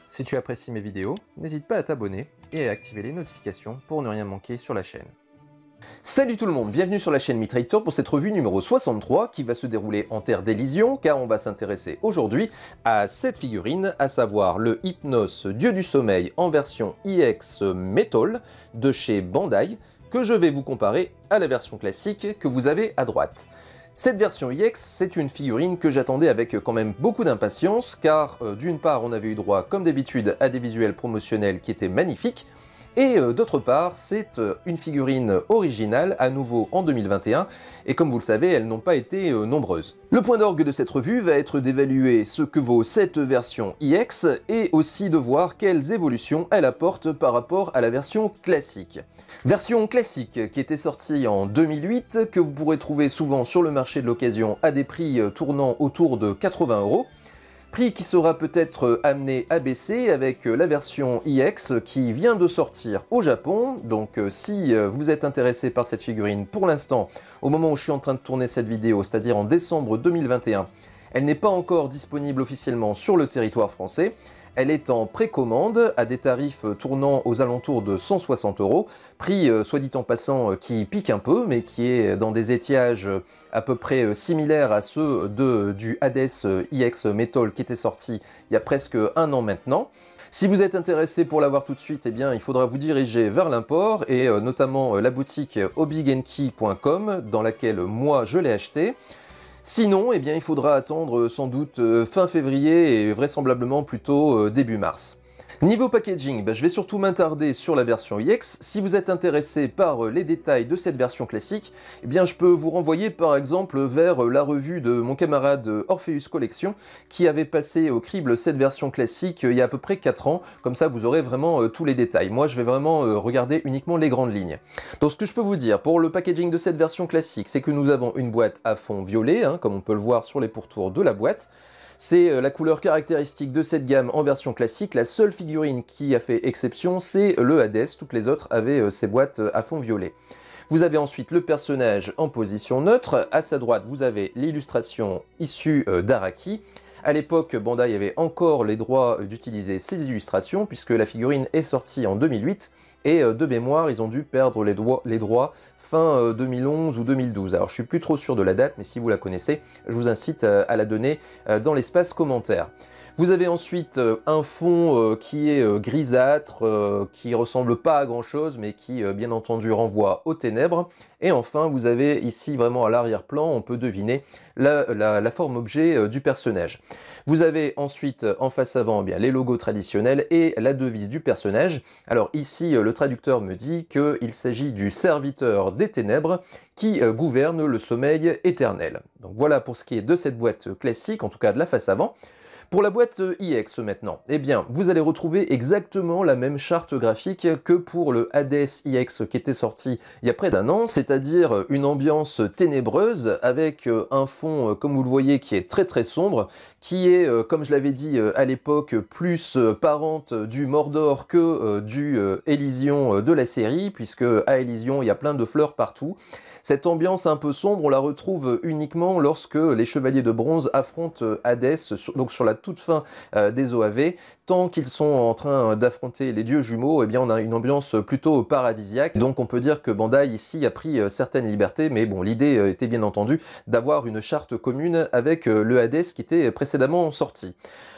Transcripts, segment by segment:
Si tu apprécies mes vidéos, n'hésite pas à t'abonner et à activer les notifications pour ne rien manquer sur la chaîne. Salut tout le monde, bienvenue sur la chaîne Mitraille Tour pour cette revue numéro 63 qui va se dérouler en Terre d'Elysion car on va s'intéresser aujourd'hui à cette figurine, à savoir le Hypnos Dieu du Sommeil en version EX Metal de chez Bandai que je vais vous comparer à la version classique que vous avez à droite. Cette version EX, c'est une figurine que j'attendais avec quand même beaucoup d'impatience car d'une part on avait eu droit comme d'habitude à des visuels promotionnels qui étaient magnifiques et d'autre part c'est une figurine originale à nouveau en 2021 et comme vous le savez elles n'ont pas été nombreuses. Le point d'orgue de cette revue va être d'évaluer ce que vaut cette version EX et aussi de voir quelles évolutions elle apporte par rapport à la version classique. Version classique qui était sortie en 2008, que vous pourrez trouver souvent sur le marché de l'occasion à des prix tournant autour de 80 €. Prix qui sera peut-être amené à baisser avec la version EX qui vient de sortir au Japon. Donc si vous êtes intéressé par cette figurine pour l'instant, au moment où je suis en train de tourner cette vidéo, c'est-à-dire en décembre 2021, elle n'est pas encore disponible officiellement sur le territoire français. Elle est en précommande à des tarifs tournant aux alentours de 160 €, prix soit dit en passant qui pique un peu, mais qui est dans des étiages à peu près similaires à ceux du Hades EX Metal qui était sorti il y a presque un an maintenant. Si vous êtes intéressé pour l'avoir tout de suite, eh bien, il faudra vous diriger vers l'import et notamment la boutique hobbygenki.com dans laquelle moi je l'ai acheté. Sinon, eh bien, il faudra attendre sans doute fin février et vraisemblablement plutôt début mars. Niveau packaging, je vais surtout m'attarder sur la version EX. Si vous êtes intéressé par les détails de cette version classique, eh bien, je peux vous renvoyer par exemple vers la revue de mon camarade Orpheus Collection qui avait passé au crible cette version classique il y a à peu près 4 ans. Comme ça, vous aurez vraiment tous les détails. Moi, je vais vraiment regarder uniquement les grandes lignes. Donc, ce que je peux vous dire pour le packaging de cette version classique, c'est que nous avons une boîte à fond violet, comme on peut le voir sur les pourtours de la boîte. C'est la couleur caractéristique de cette gamme en version classique. La seule figurine qui a fait exception, c'est le Hades. Toutes les autres avaient ces boîtes à fond violet. Vous avez ensuite le personnage en position neutre. À sa droite, vous avez l'illustration issue d'Araki. À l'époque, Bandai avait encore les droits d'utiliser ces illustrations puisque la figurine est sortie en 2008. Et de mémoire, ils ont dû perdre les droits fin 2011 ou 2012. Alors je suis plus trop sûr de la date, mais si vous la connaissez, je vous incite à la donner dans l'espace commentaire. Vous avez ensuite un fond qui est grisâtre, qui ressemble pas à grand chose, mais qui bien entendu renvoie aux ténèbres. Et enfin, vous avez ici vraiment à l'arrière-plan, on peut deviner la forme objet du personnage. Vous avez ensuite en face avant les logos traditionnels et la devise du personnage. Alors ici, le traducteur me dit qu'il s'agit du serviteur des ténèbres qui gouverne le sommeil éternel. Donc voilà pour ce qui est de cette boîte classique, en tout cas de la face avant. Pour la boîte EX maintenant, eh bien, vous allez retrouver exactement la même charte graphique que pour le Hades EX qui était sorti il y a près d'un an, c'est-à-dire une ambiance ténébreuse avec un fond, comme vous le voyez, qui est très très sombre, qui est, comme je l'avais dit à l'époque, plus parente du Mordor que du Elysion de la série, puisque à Elysion, il y a plein de fleurs partout. Cette ambiance un peu sombre, on la retrouve uniquement lorsque les Chevaliers de Bronze affrontent Hadès, donc sur la toute fin des OAV. Tant qu'ils sont en train d'affronter les dieux jumeaux, eh bien on a une ambiance plutôt paradisiaque. Donc on peut dire que Bandai ici a pris certaines libertés, mais bon, l'idée était bien entendu d'avoir une charte commune avec le Hades qui était précédemment sorti.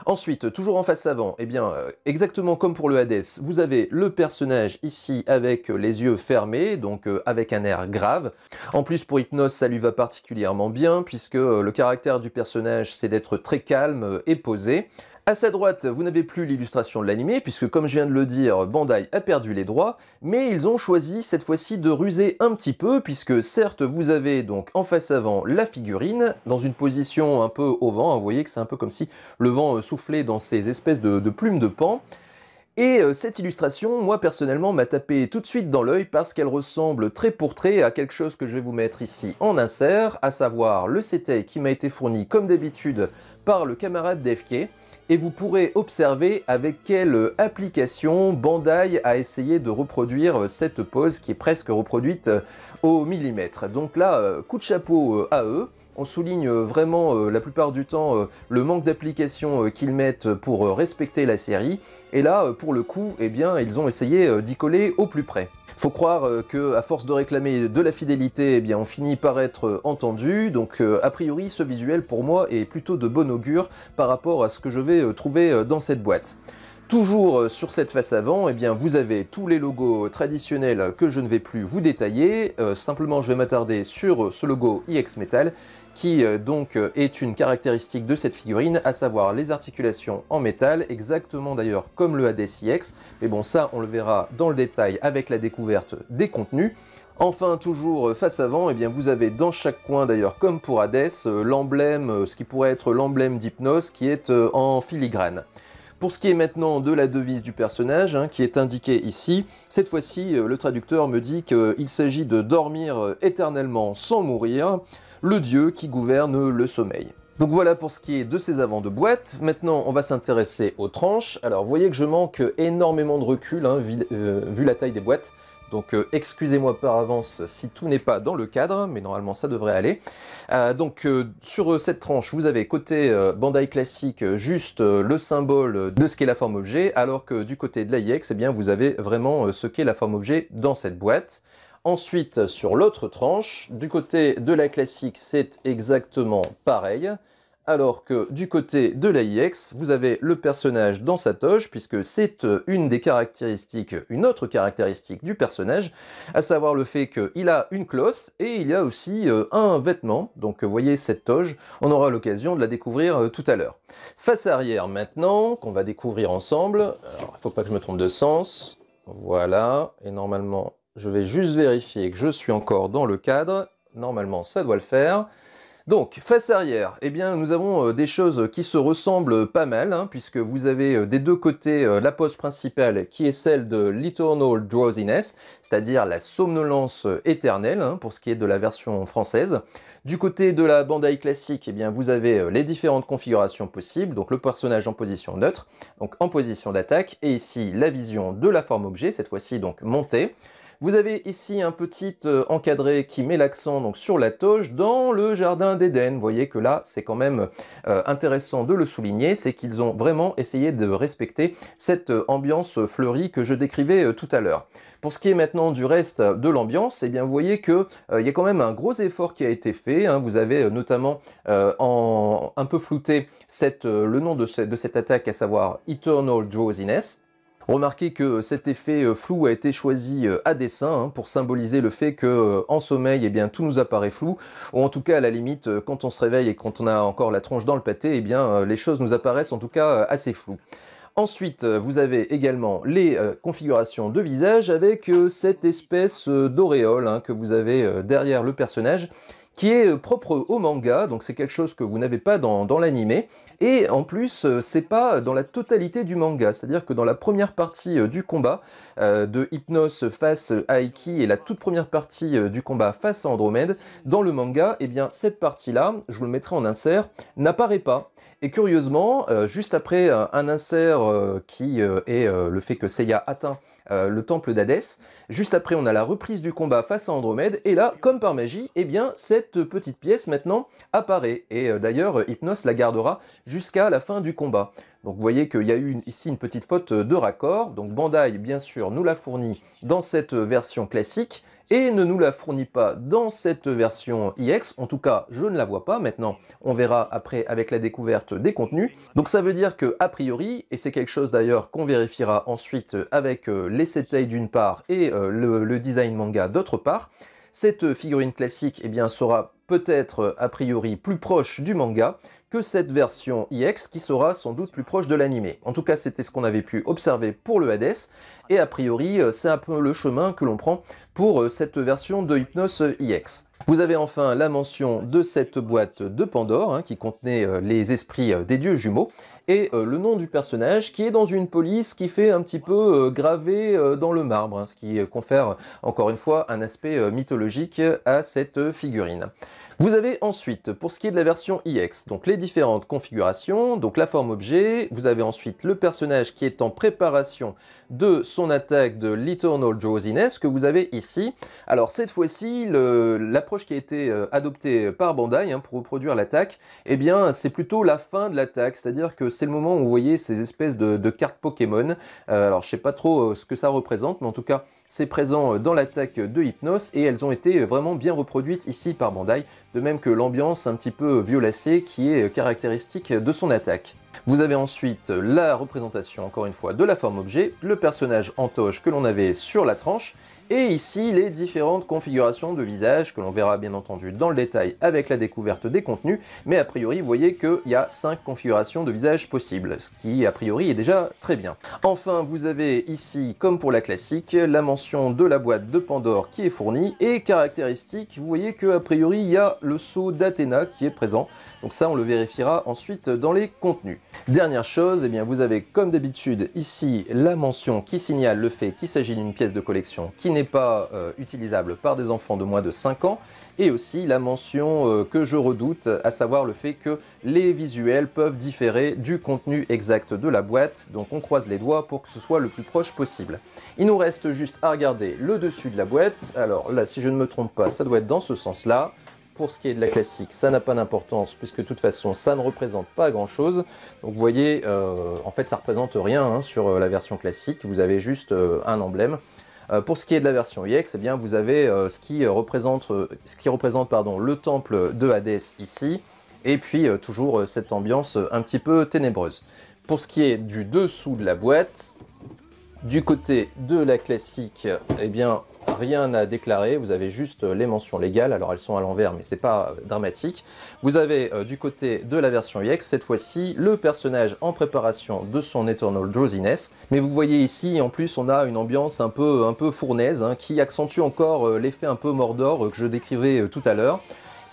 Ensuite, toujours en face avant, eh bien exactement comme pour le Hades, vous avez le personnage ici avec les yeux fermés, donc avec un air grave. En plus pour Hypnos, ça lui va particulièrement bien puisque le caractère du personnage c'est d'être très calme et posé. À sa droite, vous n'avez plus l'illustration de l'animé, puisque comme je viens de le dire, Bandai a perdu les droits, mais ils ont choisi cette fois-ci de ruser un petit peu, puisque certes vous avez donc en face avant la figurine, dans une position un peu au vent, vous voyez que c'est un peu comme si le vent soufflait dans ces espèces de plumes de paon. Et cette illustration, moi personnellement, m'a tapé tout de suite dans l'œil parce qu'elle ressemble trait pour trait à quelque chose que je vais vous mettre ici en insert, à savoir le CTI qui m'a été fourni comme d'habitude par le camarade DFK. Et vous pourrez observer avec quelle application Bandai a essayé de reproduire cette pose qui est presque reproduite au millimètre. Donc là, coup de chapeau à eux. on souligne vraiment la plupart du temps le manque d'application qu'ils mettent pour respecter la série. Et là, pour le coup, eh bien, ils ont essayé d'y coller au plus près. Faut croire qu'à force de réclamer de la fidélité, eh bien, on finit par être entendu. Donc, a priori, ce visuel, pour moi, est plutôt de bon augure par rapport à ce que je vais trouver dans cette boîte. Toujours sur cette face avant, eh bien, vous avez tous les logos traditionnels que je ne vais plus vous détailler. Simplement, je vais m'attarder sur ce logo IX Metal, qui donc est une caractéristique de cette figurine, à savoir les articulations en métal, exactement d'ailleurs comme le Hades IX. Mais bon, ça, on le verra dans le détail avec la découverte des contenus. Enfin, toujours face avant, eh bien, vous avez dans chaque coin, d'ailleurs comme pour Hades, l'emblème, ce qui pourrait être l'emblème d'Hypnos, qui est en filigrane. Pour ce qui est maintenant de la devise du personnage, qui est indiquée ici, cette fois-ci, le traducteur me dit qu'il s'agit de dormir éternellement sans mourir, le dieu qui gouverne le sommeil. Donc voilà pour ce qui est de ces avants de boîte. Maintenant, on va s'intéresser aux tranches. Alors, vous voyez que je manque énormément de recul, vu la taille des boîtes. Donc excusez-moi par avance si tout n'est pas dans le cadre, mais normalement ça devrait aller. Sur cette tranche, vous avez côté Bandai classique juste le symbole de ce qu'est la forme objet, alors que du côté de l'AIX, eh bien, vous avez vraiment ce qu'est la forme objet dans cette boîte. Ensuite, sur l'autre tranche, du côté de la classique, c'est exactement pareil. Alors que du côté de l'AIX, vous avez le personnage dans sa toge, puisque c'est une des caractéristiques, une autre caractéristique du personnage, à savoir le fait qu'il a une cloth et il y a aussi un vêtement. Donc vous voyez cette toge, on aura l'occasion de la découvrir tout à l'heure. Face arrière maintenant, qu'on va découvrir ensemble. Alors il ne faut pas que je me trompe de sens. Voilà, et normalement, je vais juste vérifier que je suis encore dans le cadre. Normalement, ça doit le faire. Donc, face arrière, eh bien, nous avons des choses qui se ressemblent pas mal, puisque vous avez des deux côtés la pose principale qui est celle de l'Eternal Drowsiness, c'est-à-dire la somnolence éternelle, pour ce qui est de la version française. Du côté de la Bandai classique, eh bien, vous avez les différentes configurations possibles, donc le personnage en position neutre, donc en position d'attaque, et ici la vision de la forme objet, cette fois-ci donc montée. Vous avez ici un petit encadré qui met l'accent donc sur la toge dans le jardin d'Éden. Vous voyez que là, c'est quand même intéressant de le souligner, c'est qu'ils ont vraiment essayé de respecter cette ambiance fleurie que je décrivais tout à l'heure. Pour ce qui est maintenant du reste de l'ambiance, eh bien vous voyez qu'il y a quand même un gros effort qui a été fait. Vous avez notamment un peu flouté le nom de cette attaque, à savoir Eternal Drowsiness. Remarquez que cet effet flou a été choisi à dessein pour symboliser le fait que en sommeil, eh bien, tout nous apparaît flou, ou en tout cas à la limite, quand on se réveille et quand on a encore la tronche dans le pâté, eh bien, les choses nous apparaissent en tout cas assez floues. Ensuite, vous avez également les configurations de visage avec cette espèce d'auréole que vous avez derrière le personnage, qui est propre au manga, donc c'est quelque chose que vous n'avez pas dans l'anime, et en plus c'est pas dans la totalité du manga, c'est-à-dire que dans la première partie du combat de Hypnos face à Aiki et la toute première partie du combat face à Andromède, dans le manga, eh bien cette partie-là, je vous le mettrai en insert, n'apparaît pas. Et curieusement, juste après un insert qui est le fait que Seiya atteint le temple d'Hadès, juste après on a la reprise du combat face à Andromède, et là, comme par magie, eh bien cette petite pièce maintenant apparaît. Et d'ailleurs, Hypnos la gardera jusqu'à la fin du combat. Donc vous voyez qu'il y a eu ici une petite faute de raccord. Donc Bandai, bien sûr, nous l'a fourni dans cette version classique, et ne nous la fournit pas dans cette version IX, en tout cas je ne la vois pas, maintenant on verra après avec la découverte des contenus. Donc ça veut dire que a priori, et c'est quelque chose d'ailleurs qu'on vérifiera ensuite avec les Setei d'une part et le design manga d'autre part, cette figurine classique eh bien, sera peut-être a priori plus proche du manga que cette version IX qui sera sans doute plus proche de l'anime. En tout cas, c'était ce qu'on avait pu observer pour le Hades, et a priori, c'est un peu le chemin que l'on prend pour cette version de Hypnos IX. Vous avez enfin la mention de cette boîte de Pandore qui contenait les esprits des dieux jumeaux, et le nom du personnage qui est dans une police qui fait un petit peu gravé dans le marbre, ce qui confère encore une fois un aspect mythologique à cette figurine. Vous avez ensuite, pour ce qui est de la version iX, donc les différentes configurations, donc la forme objet, vous avez ensuite le personnage qui est en préparation de son attaque de l'Eternal Drowsiness que vous avez ici. Alors cette fois-ci, l'approche qui a été adoptée par Bandai pour reproduire l'attaque, eh bien c'est plutôt la fin de l'attaque, c'est-à-dire que c'est le moment où vous voyez ces espèces de cartes Pokémon. Alors je sais pas trop ce que ça représente, mais en tout cas c'est présent dans l'attaque de Hypnos et elles ont été vraiment bien reproduites ici par Bandai, de même que l'ambiance un petit peu violacée qui est caractéristique de son attaque. Vous avez ensuite la représentation, encore une fois, de la forme objet, le personnage en toge que l'on avait sur la tranche, et ici les différentes configurations de visage que l'on verra bien entendu dans le détail avec la découverte des contenus, mais a priori vous voyez qu'il y a 5 configurations de visage possibles, ce qui a priori est déjà très bien. Enfin vous avez ici, comme pour la classique, la mention de la boîte de Pandore qui est fournie, et caractéristique, vous voyez qu'a priori il y a le sceau d'Athéna qui est présent, donc ça on le vérifiera ensuite dans les contenus. Dernière chose, eh bien, vous avez comme d'habitude ici la mention qui signale le fait qu'il s'agit d'une pièce de collection qui n'est pas utilisable par des enfants de moins de 5 ans, et aussi la mention que je redoute, à savoir le fait que les visuels peuvent différer du contenu exact de la boîte, donc on croise les doigts pour que ce soit le plus proche possible. Il nous reste juste à regarder le dessus de la boîte. Alors là, si je ne me trompe pas, ça doit être dans ce sens-là. Pour ce qui est de la classique, ça n'a pas d'importance puisque de toute façon ça ne représente pas grand chose. Donc vous voyez, en fait ça ne représente rien sur la version classique, vous avez juste un emblème. Pour ce qui est de la version iX, eh bien, vous avez ce qui représente le temple de Hadès ici, et puis toujours cette ambiance un petit peu ténébreuse. Pour ce qui est du dessous de la boîte, du côté de la classique, eh bien, rien à déclarer, vous avez juste les mentions légales, alors elles sont à l'envers mais c'est pas dramatique. Vous avez du côté de la version iX, cette fois-ci, le personnage en préparation de son Eternal Drowsiness, mais vous voyez ici, en plus, on a une ambiance un peu fournaise, qui accentue encore l'effet un peu Mordor que je décrivais tout à l'heure,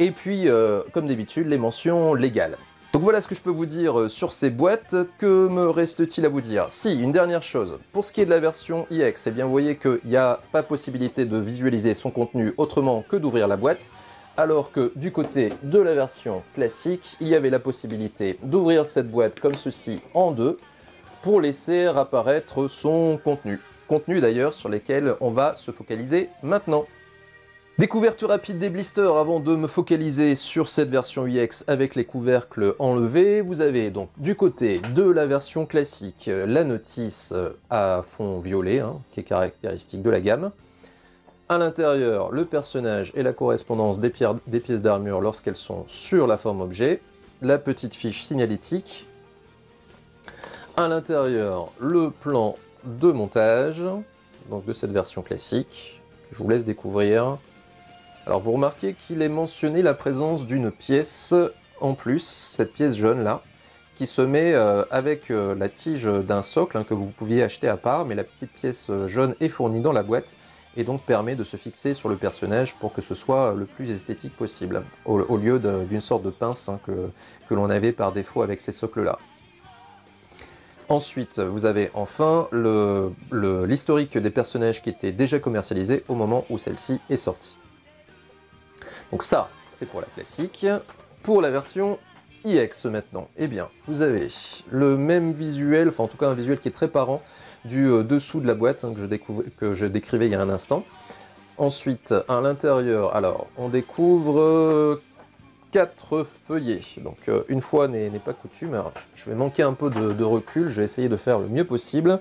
et puis, comme d'habitude, les mentions légales. Donc voilà ce que je peux vous dire sur ces boîtes. Que me reste-t-il à vous dire? Si, une dernière chose, pour ce qui est de la version iX, eh bien vous voyez qu'il n'y a pas possibilité de visualiser son contenu autrement que d'ouvrir la boîte, alors que du côté de la version classique, il y avait la possibilité d'ouvrir cette boîte comme ceci en deux, pour laisser apparaître son contenu. Contenu d'ailleurs sur lesquels on va se focaliser maintenant. Découverte rapide des blisters avant de me focaliser sur cette version iX avec les couvercles enlevés. Vous avez donc du côté de la version classique la notice à fond violet, qui est caractéristique de la gamme. À l'intérieur, le personnage et la correspondance des pièces d'armure lorsqu'elles sont sur la forme objet. La petite fiche signalétique. À l'intérieur, le plan de montage donc de cette version classique. Je vous laisse découvrir. Alors vous remarquez qu'il est mentionné la présence d'une pièce en plus, cette pièce jaune là, qui se met avec la tige d'un socle que vous pouviez acheter à part, mais la petite pièce jaune est fournie dans la boîte et donc permet de se fixer sur le personnage pour que ce soit le plus esthétique possible, au lieu d'une sorte de pince que l'on avait par défaut avec ces socles là. Ensuite, vous avez enfin l'historique des personnages qui étaient déjà commercialisés au moment où celle-ci est sortie. Donc ça, c'est pour la classique. Pour la version iX maintenant, eh bien, vous avez le même visuel, enfin en tout cas un visuel qui est très parent du dessous de la boîte que je décrivais il y a un instant. Ensuite, à l'intérieur, alors, on découvre 4 feuillets. Donc une fois n'est pas coutume, alors, je vais manquer un peu de recul, je vais essayer de faire le mieux possible.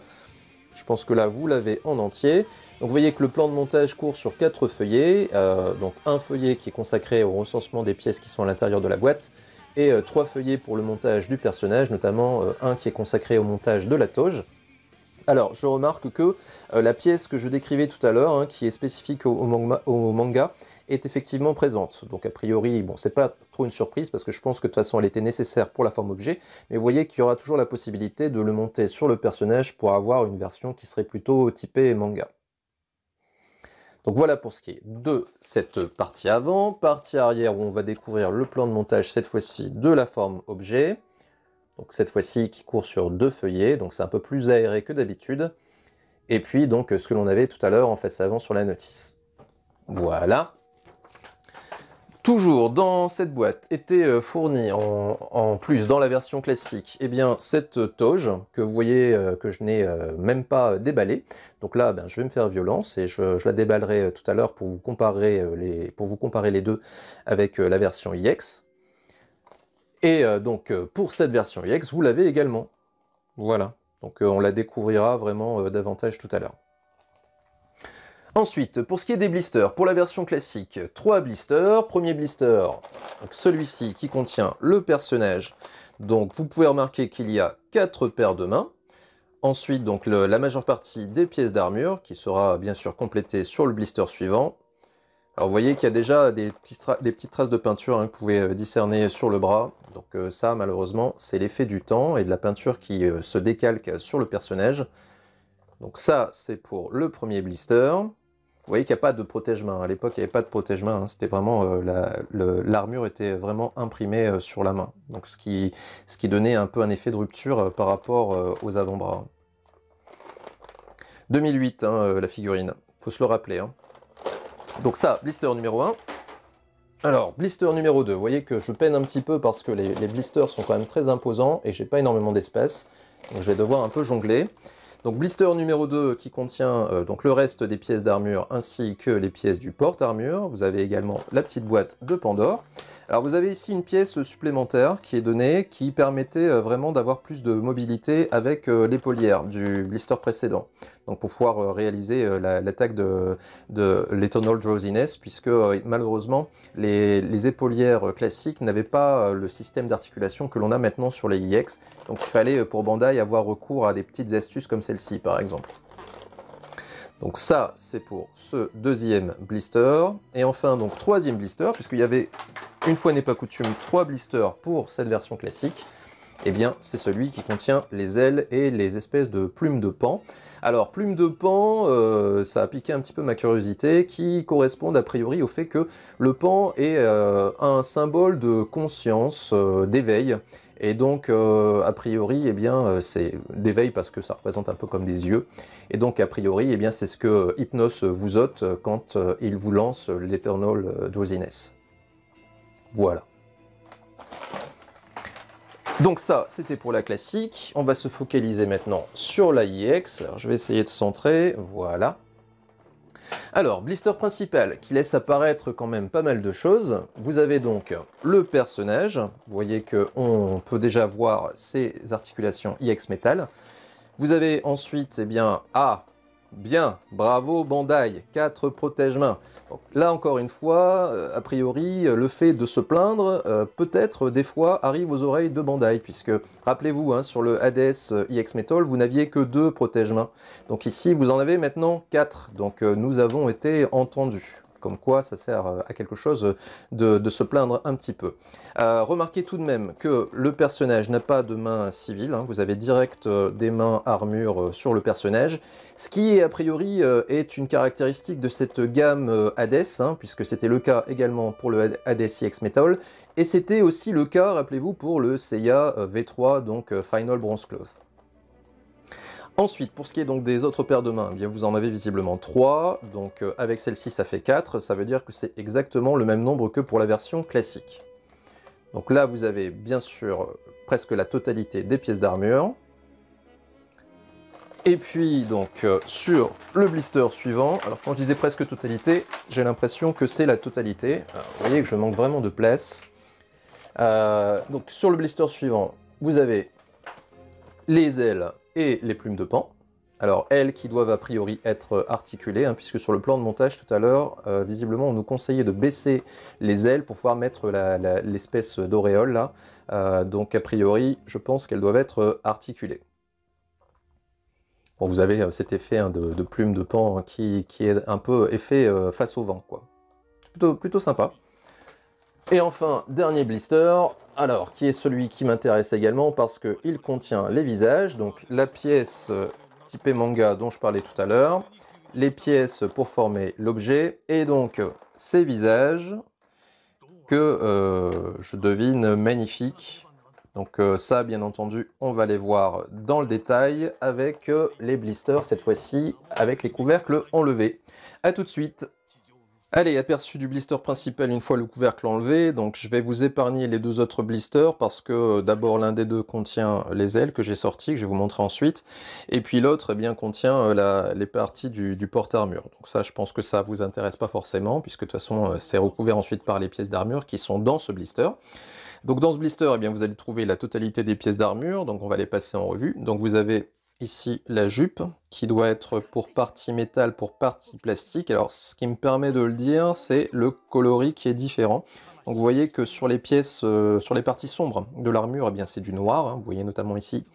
Je pense que là, vous l'avez en entier. Donc vous voyez que le plan de montage court sur 4 feuillets, donc un feuillet qui est consacré au recensement des pièces qui sont à l'intérieur de la boîte, et 3 feuillets pour le montage du personnage, notamment un qui est consacré au montage de la toge. Alors je remarque que la pièce que je décrivais tout à l'heure, qui est spécifique au manga, est effectivement présente. Donc a priori, bon, c'est pas trop une surprise parce que je pense que de toute façon elle était nécessaire pour la forme objet, mais vous voyez qu'il y aura toujours la possibilité de le monter sur le personnage pour avoir une version qui serait plutôt typée manga. Donc voilà pour ce qui est de cette partie avant. Partie arrière où on va découvrir le plan de montage cette fois-ci de la forme objet. Donc cette fois-ci qui court sur 2 feuillets, donc c'est un peu plus aéré que d'habitude. Et puis donc ce que l'on avait tout à l'heure en face avant sur la notice. Voilà. Toujours dans cette boîte était fournie en plus dans la version classique, eh bien cette toge que vous voyez que je n'ai même pas déballée. Donc là, ben, je vais me faire violence et je la déballerai tout à l'heure pour vous comparer les deux avec la version iX. Et donc pour cette version iX, vous l'avez également. Voilà. Donc on la découvrira vraiment davantage tout à l'heure. Ensuite, pour ce qui est des blisters, pour la version classique, 3 blisters. Premier blister, celui-ci qui contient le personnage. Donc vous pouvez remarquer qu'il y a 4 paires de mains. Ensuite, donc la majeure partie des pièces d'armure, qui sera bien sûr complétée sur le blister suivant. Alors vous voyez qu'il y a déjà des petites traces de peinture hein, que vous pouvez discerner sur le bras. Donc ça, malheureusement, c'est l'effet du temps et de la peinture qui se décalque sur le personnage. Donc ça, c'est pour le premier blister. Vous voyez qu'il n'y a pas de protège-main. À l'époque, il n'y avait pas de protège-main. Hein. C'était vraiment l'armure était vraiment imprimée sur la main. Donc ce qui donnait un peu un effet de rupture par rapport aux avant-bras. 2008, hein, la figurine. Faut se le rappeler. Hein. Donc ça, blister numéro 1. Alors, blister numéro 2. Vous voyez que je peine un petit peu parce que les blisters sont quand même très imposants et j'ai pas énormément d'espace. Donc je vais devoir un peu jongler. Donc blister numéro 2 qui contient donc le reste des pièces d'armure ainsi que les pièces du porte-armure. Vous avez également la petite boîte de Pandore. Alors vous avez ici une pièce supplémentaire qui est donnée qui permettait vraiment d'avoir plus de mobilité avec l'épaulière du blister précédent. Donc pour pouvoir réaliser l'attaque de l'Eternal Drowsiness puisque malheureusement les épaulières classiques n'avaient pas le système d'articulation que l'on a maintenant sur les iX. Donc il fallait pour Bandai avoir recours à des petites astuces comme celle-ci par exemple. Donc ça c'est pour ce deuxième blister. Et enfin donc troisième blister, puisqu'il y avait une fois n'est pas coutume 3 blisters pour cette version classique. Eh bien c'est celui qui contient les ailes et les espèces de plumes de paon. Alors, plumes de paon, ça a piqué un petit peu ma curiosité, qui correspondent a priori au fait que le paon est un symbole de conscience, d'éveil. Et donc, a priori, eh bien, c'est d'éveil parce que ça représente un peu comme des yeux. Et donc, a priori, eh bien, c'est ce que Hypnos vous ôte quand il vous lance l'Eternal Drowsiness. Voilà. Donc ça, c'était pour la classique. On va se focaliser maintenant sur la iX. Alors, je vais essayer de centrer, voilà. Alors, blister principal, qui laisse apparaître quand même pas mal de choses. Vous avez donc le personnage. Vous voyez qu'on peut déjà voir ses articulations iX métal. Vous avez ensuite, eh bien, bien, bravo Bandai, 4 protège-mains. Là encore une fois, a priori, le fait de se plaindre, peut-être des fois arrive aux oreilles de Bandai, puisque, rappelez-vous, hein, sur le Hades iX Metal, vous n'aviez que 2 protège-mains. Donc ici, vous en avez maintenant 4, donc nous avons été entendus. Comme quoi, ça sert à quelque chose de se plaindre un petit peu. Remarquez tout de même que le personnage n'a pas de main civile. Hein, vous avez direct des mains armure sur le personnage. Ce qui, a priori, est une caractéristique de cette gamme Hades, hein, puisque c'était le cas également pour le Hades iX Metal. Et c'était aussi le cas, rappelez-vous, pour le Seiya V3, donc Final Bronze Cloth. Ensuite, pour ce qui est donc des autres paires de mains, eh bien vous en avez visiblement 3, donc avec celle-ci ça fait 4, ça veut dire que c'est exactement le même nombre que pour la version classique. Donc là vous avez bien sûr presque la totalité des pièces d'armure. Et puis donc sur le blister suivant, alors quand je disais presque totalité, j'ai l'impression que c'est la totalité. Alors, vous voyez que je manque vraiment de place. Donc sur le blister suivant, vous avez les ailes et les plumes de paon. Alors elles qui doivent a priori être articulées, hein, puisque sur le plan de montage tout à l'heure, visiblement on nous conseillait de baisser les ailes pour pouvoir mettre l'espèce d'auréole là. Donc a priori, je pense qu'elles doivent être articulées. Bon, vous avez cet effet hein, de plume de paon hein, qui est un peu effet face au vent, quoi. Plutôt sympa. Et enfin, dernier blister, alors qui est celui qui m'intéresse également parce qu'il contient les visages, donc la pièce typée manga dont je parlais tout à l'heure, les pièces pour former l'objet, et donc ces visages que je devine magnifiques. Donc ça, bien entendu, on va les voir dans le détail avec les blisters, cette fois-ci avec les couvercles enlevés. A tout de suite. Allez, aperçu du blister principal une fois le couvercle enlevé, donc je vais vous épargner les deux autres blisters parce que d'abord l'un des deux contient les ailes que j'ai sorties, que je vais vous montrer ensuite, et puis l'autre eh bien contient les parties du porte-armure. Donc ça je pense que ça vous intéresse pas forcément puisque de toute façon c'est recouvert ensuite par les pièces d'armure qui sont dans ce blister. Donc dans ce blister eh bien, vous allez trouver la totalité des pièces d'armure, donc on va les passer en revue. Donc vous avez ici la jupe qui doit être pour partie métal, pour partie plastique. Alors ce qui me permet de le dire, c'est le coloris qui est différent. Donc vous voyez que sur les pièces, sur les parties sombres de l'armure, eh bien c'est du noir. Hein. Vous voyez notamment ici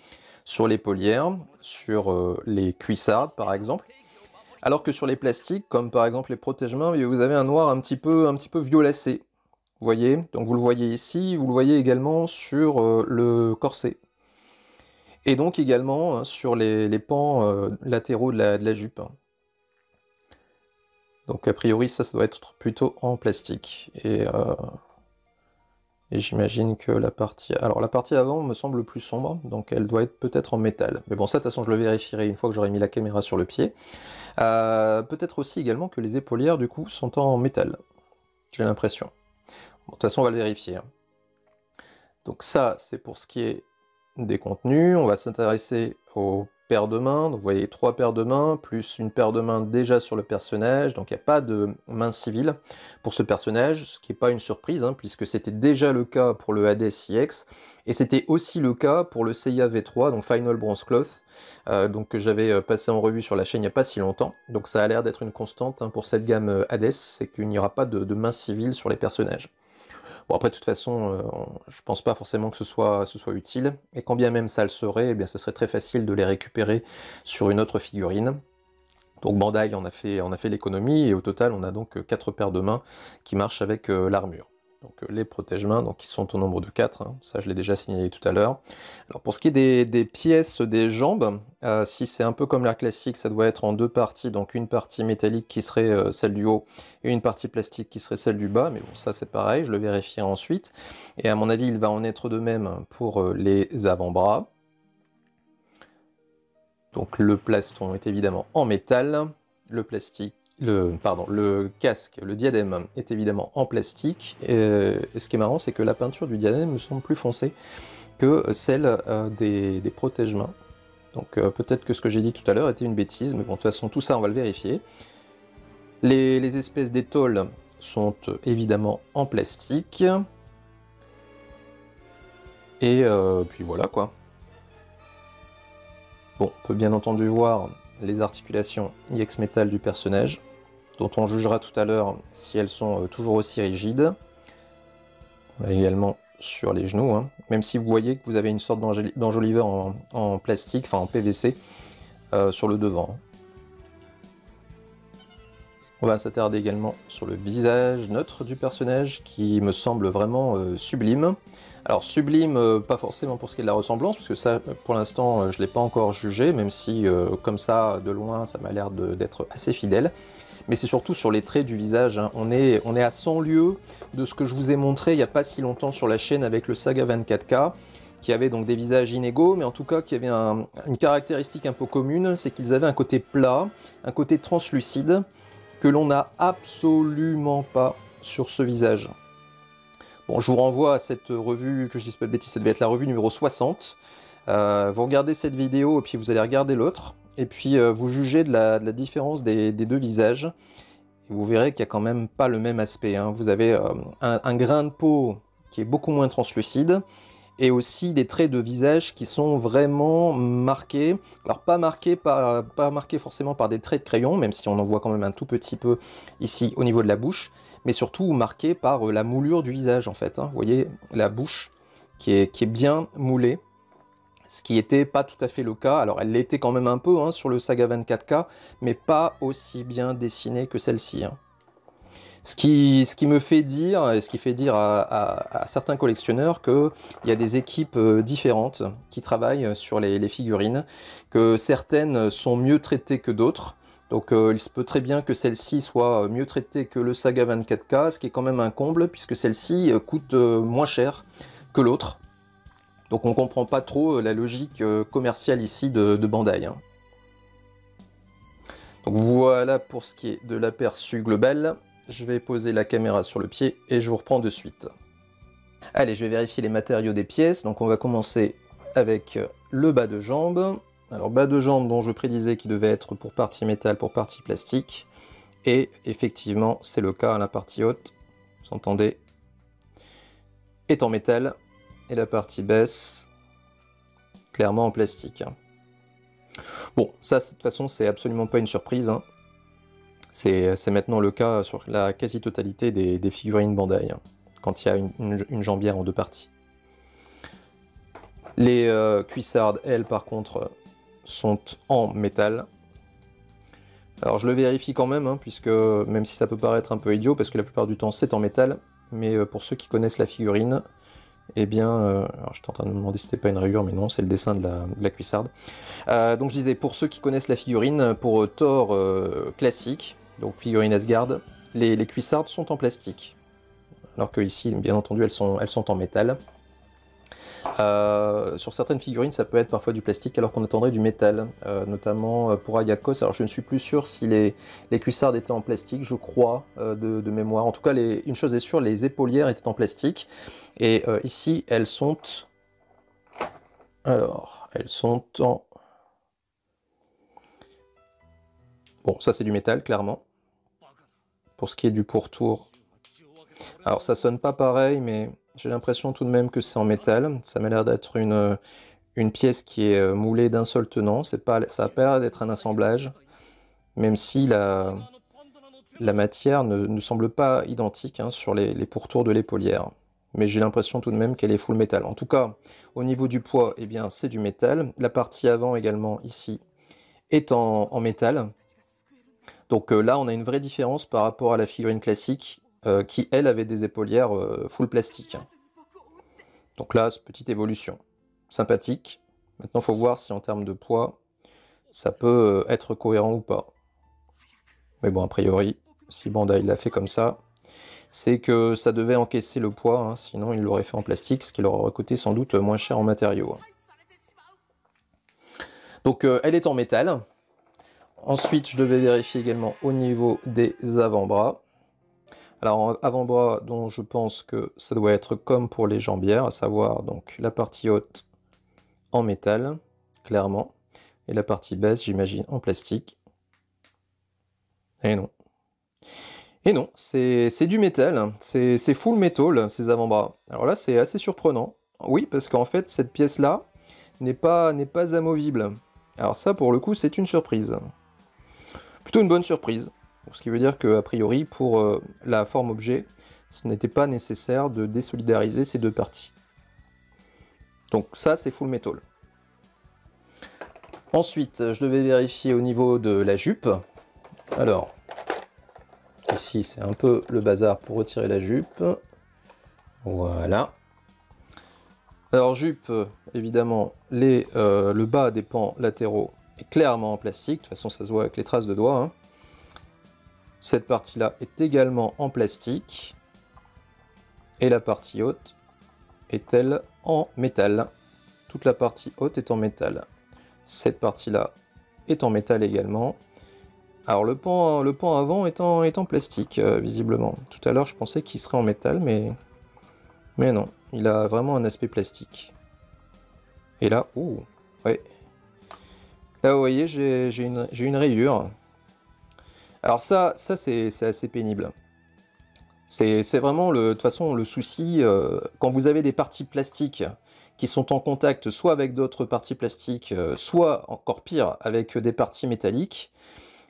sur les polières, sur les cuissardes par exemple. Alors que sur les plastiques, comme par exemple les protège-mains, vous avez un noir un petit peu violacé. Vous voyez, donc vous le voyez ici, vous le voyez également sur le corset. Et donc également hein, sur les pans latéraux de la jupe. Donc a priori ça doit être plutôt en plastique. Et j'imagine que la partie... Alors la partie avant me semble plus sombre, donc elle doit être peut-être en métal. Mais bon ça de toute façon je le vérifierai une fois que j'aurai mis la caméra sur le pied. Peut-être aussi également que les épaulières du coup sont en métal. J'ai l'impression. Bon, de toute façon on va le vérifier. Hein. Donc ça c'est pour ce qui est des contenus, on va s'intéresser aux paires de mains, donc vous voyez 3 paires de mains, plus une paire de mains déjà sur le personnage, donc il n'y a pas de main civile pour ce personnage, ce qui n'est pas une surprise, hein, puisque c'était déjà le cas pour le Hades IX, et c'était aussi le cas pour le Seiya V3, donc Final Bronze Cloth, donc que j'avais passé en revue sur la chaîne il n'y a pas si longtemps, donc ça a l'air d'être une constante hein, pour cette gamme Hades, c'est qu'il n'y aura pas de main civile sur les personnages. Bon après de toute façon, je pense pas forcément que ce soit utile, et quand bien même ça le serait, eh bien ce serait très facile de les récupérer sur une autre figurine. Donc Bandai en a fait l'économie, et au total on a donc 4 paires de mains qui marchent avec l'armure. Donc les protège-mains, donc qui sont au nombre de 4, hein, ça je l'ai déjà signalé tout à l'heure. Alors pour ce qui est des pièces des jambes, si c'est un peu comme l'art classique, ça doit être en 2 parties, donc une partie métallique qui serait celle du haut, et une partie plastique qui serait celle du bas, mais bon ça c'est pareil, je le vérifierai ensuite. Et à mon avis il va en être de même pour les avant-bras. Donc le plaston est évidemment en métal, le casque, le diadème est évidemment en plastique, et ce qui est marrant c'est que la peinture du diadème me semble plus foncée que celle des protège-mains. Donc peut-être que ce que j'ai dit tout à l'heure était une bêtise, mais bon de toute façon tout ça on va le vérifier. Les espèces d'étoiles sont évidemment en plastique, et puis voilà quoi. Bon, on peut bien entendu voir les articulations IX Metal du personnage, dont on jugera tout à l'heure si elles sont toujours aussi rigides. On a également sur les genoux, hein. Même si vous voyez que vous avez une sorte d'enjoliveur en plastique, enfin en PVC, sur le devant. On va s'attarder également sur le visage neutre du personnage, qui me semble vraiment sublime. Alors sublime, pas forcément pour ce qui est de la ressemblance, parce que ça, pour l'instant, je ne l'ai pas encore jugé, même si, comme ça, de loin, ça m'a l'air d'être assez fidèle. Mais c'est surtout sur les traits du visage, hein. On est à 100 lieues de ce que je vous ai montré il n'y a pas si longtemps sur la chaîne avec le Saga 24K, qui avait donc des visages inégaux, mais en tout cas qui avait une caractéristique un peu commune, c'est qu'ils avaient un côté plat, un côté translucide, que l'on n'a absolument pas sur ce visage. Bon, je vous renvoie à cette revue, que je dise pas de bêtises, ça devait être la revue numéro 60. Vous regardez cette vidéo et puis vous allez regarder l'autre, et puis vous jugez de la différence des deux visages. Et vous verrez qu'il n'y a quand même pas le même aspect, hein. Vous avez un grain de peau qui est beaucoup moins translucide, et aussi des traits de visage qui sont vraiment marqués. Alors pas marqués forcément par des traits de crayon, même si on en voit quand même un tout petit peu ici au niveau de la bouche, mais surtout marqués par la moulure du visage en fait, hein. Vous voyez la bouche qui est bien moulée, ce qui n'était pas tout à fait le cas. Alors elle l'était quand même un peu hein, sur le Saga 24K, mais pas aussi bien dessinée que celle-ci, hein. Ce qui me fait dire, et ce qui fait dire à certains collectionneurs qu'il y a des équipes différentes qui travaillent sur les figurines, que certaines sont mieux traitées que d'autres. Donc il se peut très bien que celle-ci soit mieux traitée que le Saga 24K, ce qui est quand même un comble, puisque celle-ci coûte moins cher que l'autre. Donc on ne comprend pas trop la logique commerciale ici de Bandai, hein. Donc voilà pour ce qui est de l'aperçu global. je vais poser la caméra sur le pied et je vous reprends de suite. Allez, je vais vérifier les matériaux des pièces. Donc on va commencer avec le bas de jambe. Alors bas de jambe dont je prédisais qu'il devait être pour partie métal, pour partie plastique. Et effectivement, c'est le cas, la partie haute, vous entendez, est en métal. Et la partie basse, clairement en plastique. Bon, ça de toute façon, c'est absolument pas une surprise, hein. C'est maintenant le cas sur la quasi-totalité des figurines Bandai, hein, quand il y a une jambière en deux parties. Les cuissardes, elles, par contre, sont en métal. Alors je le vérifie quand même, hein, puisque même si ça peut paraître un peu idiot, parce que la plupart du temps c'est en métal, mais pour ceux qui connaissent la figurine, eh bien, alors j'étais en train de me demander si c'était pas une rayure, mais non, c'est le dessin de la cuissarde. Donc je disais, pour ceux qui connaissent la figurine, pour Thor classique, donc figurine Asgard, les cuissardes sont en plastique. Alors que ici, bien entendu, elles sont en métal. Sur certaines figurines, ça peut être parfois du plastique alors qu'on attendrait du métal, notamment pour Ayakos. Alors je ne suis plus sûr si les cuissardes étaient en plastique, je crois, de mémoire. En tout cas, une chose est sûre, les épaulières étaient en plastique. Et ici, elles sont... Alors, elles sont en... Bon, ça c'est du métal, clairement. Pour ce qui est du pourtour. Alors ça sonne pas pareil, mais j'ai l'impression tout de même que c'est en métal. Ça m'a l'air d'être une pièce qui est moulée d'un seul tenant. Ça a pas l'air d'être un assemblage, même si la matière ne semble pas identique, hein, sur les pourtours de l'épaulière. Mais j'ai l'impression tout de même qu'elle est full métal. En tout cas, au niveau du poids, eh bien, c'est du métal. La partie avant également, ici, est en métal. Donc là, on a une vraie différence par rapport à la figurine classique, qui, elle, avait des épaulières full plastique. Donc là, petite évolution. Sympathique. Maintenant, il faut voir si en termes de poids, ça peut être cohérent ou pas. Mais bon, a priori, si Bandai l'a fait comme ça, c'est que ça devait encaisser le poids, hein, sinon il l'aurait fait en plastique, ce qui leur aurait coûté sans doute moins cher en matériaux. Donc elle est en métal. Ensuite, je devais vérifier également au niveau des avant-bras. Alors, avant-bras dont je pense que ça doit être comme pour les jambières, à savoir donc la partie haute en métal, clairement, et la partie basse, j'imagine, en plastique. Et non. Et non, c'est du métal, c'est full metal, ces avant-bras. Alors là, c'est assez surprenant. Oui, parce qu'en fait, cette pièce-là n'est pas amovible. Alors ça, pour le coup, c'est une surprise. Plutôt une bonne surprise. Ce qui veut dire qu'a priori, pour la forme objet, ce n'était pas nécessaire de désolidariser ces deux parties. Donc ça, c'est full metal. Ensuite, je devais vérifier au niveau de la jupe. Alors, ici, c'est un peu le bazar pour retirer la jupe. Voilà. Alors, jupe, évidemment, le bas des pans latéraux est clairement en plastique. De toute façon, ça se voit avec les traces de doigts, hein. Cette partie-là est également en plastique. Et la partie haute est-elle en métal? Toute la partie haute est en métal. Cette partie-là est en métal également. Alors le pan avant est en plastique, visiblement. Tout à l'heure, je pensais qu'il serait en métal, mais non. Il a vraiment un aspect plastique. Et là, ouh, ouais. Là, vous voyez, j'ai une rayure. Alors ça c'est assez pénible. C'est vraiment, de toute façon, le souci, quand vous avez des parties plastiques qui sont en contact soit avec d'autres parties plastiques, soit, encore pire, avec des parties métalliques,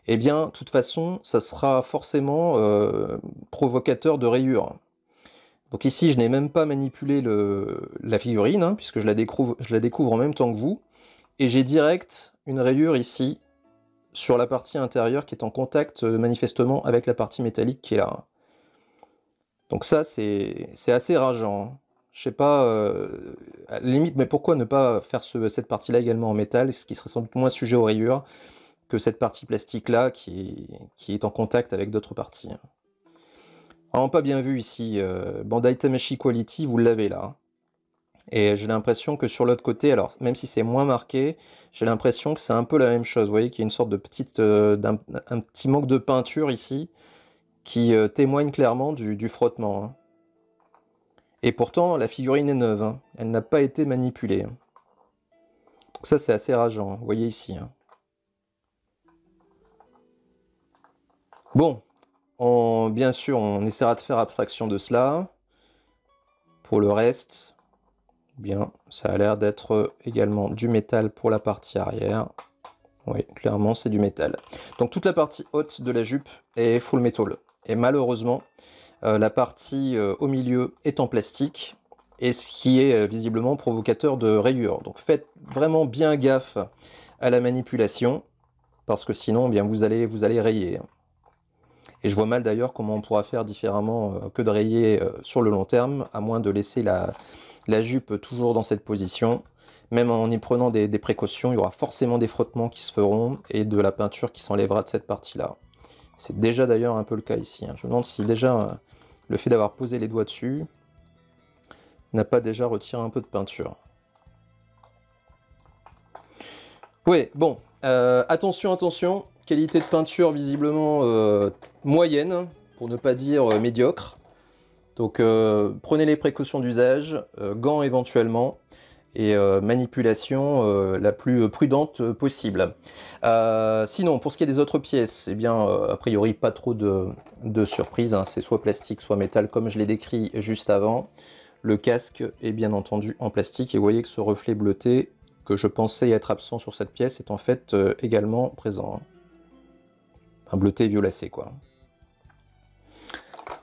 eh bien, de toute façon, ça sera forcément provocateur de rayures. Donc ici, je n'ai même pas manipulé la figurine, hein, puisque je la découvre en même temps que vous, et j'ai direct une rayure ici, sur la partie intérieure qui est en contact manifestement avec la partie métallique qui est là. Donc ça, c'est assez rageant, hein. Je sais pas, à la limite, mais pourquoi ne pas faire cette partie-là également en métal, ce qui serait sans doute moins sujet aux rayures que cette partie plastique-là qui est en contact avec d'autres parties. Vraiment pas bien vu ici. Bandai Tamashii Quality, vous l'avez là. Et j'ai l'impression que sur l'autre côté, alors même si c'est moins marqué, j'ai l'impression que c'est un peu la même chose. Vous voyez qu'il y a une sorte de un petit manque de peinture ici, qui témoigne clairement du frottement. Hein. Et pourtant, la figurine est neuve, hein. Elle n'a pas été manipulée. Donc ça, c'est assez rageant, vous voyez ici. Hein. Bon, bien sûr, on essaiera de faire abstraction de cela. Pour le reste, bien, ça a l'air d'être également du métal pour la partie arrière. Oui, clairement, c'est du métal. Donc toute la partie haute de la jupe est full metal. Et malheureusement, la partie au milieu est en plastique, et ce qui est visiblement provocateur de rayures. Donc faites vraiment bien gaffe à la manipulation, parce que sinon, bien, vous allez rayer. Et je vois mal d'ailleurs comment on pourra faire différemment que de rayer sur le long terme, à moins de laisser la jupe toujours dans cette position. Même en y prenant des précautions, il y aura forcément des frottements qui se feront et de la peinture qui s'enlèvera de cette partie-là. C'est déjà d'ailleurs un peu le cas ici. Hein. Je me demande si déjà le fait d'avoir posé les doigts dessus n'a pas déjà retiré un peu de peinture. Oui, bon, attention, attention. Qualité de peinture visiblement moyenne, pour ne pas dire médiocre. Donc prenez les précautions d'usage, gants éventuellement, et manipulation la plus prudente possible. Sinon, pour ce qui est des autres pièces, eh bien, a priori, pas trop de surprises. Hein. C'est soit plastique, soit métal, comme je l'ai décrit juste avant. Le casque est bien entendu en plastique, et vous voyez que ce reflet bleuté, que je pensais être absent sur cette pièce, est en fait également présent. Hein. Un bleuté violacé, quoi.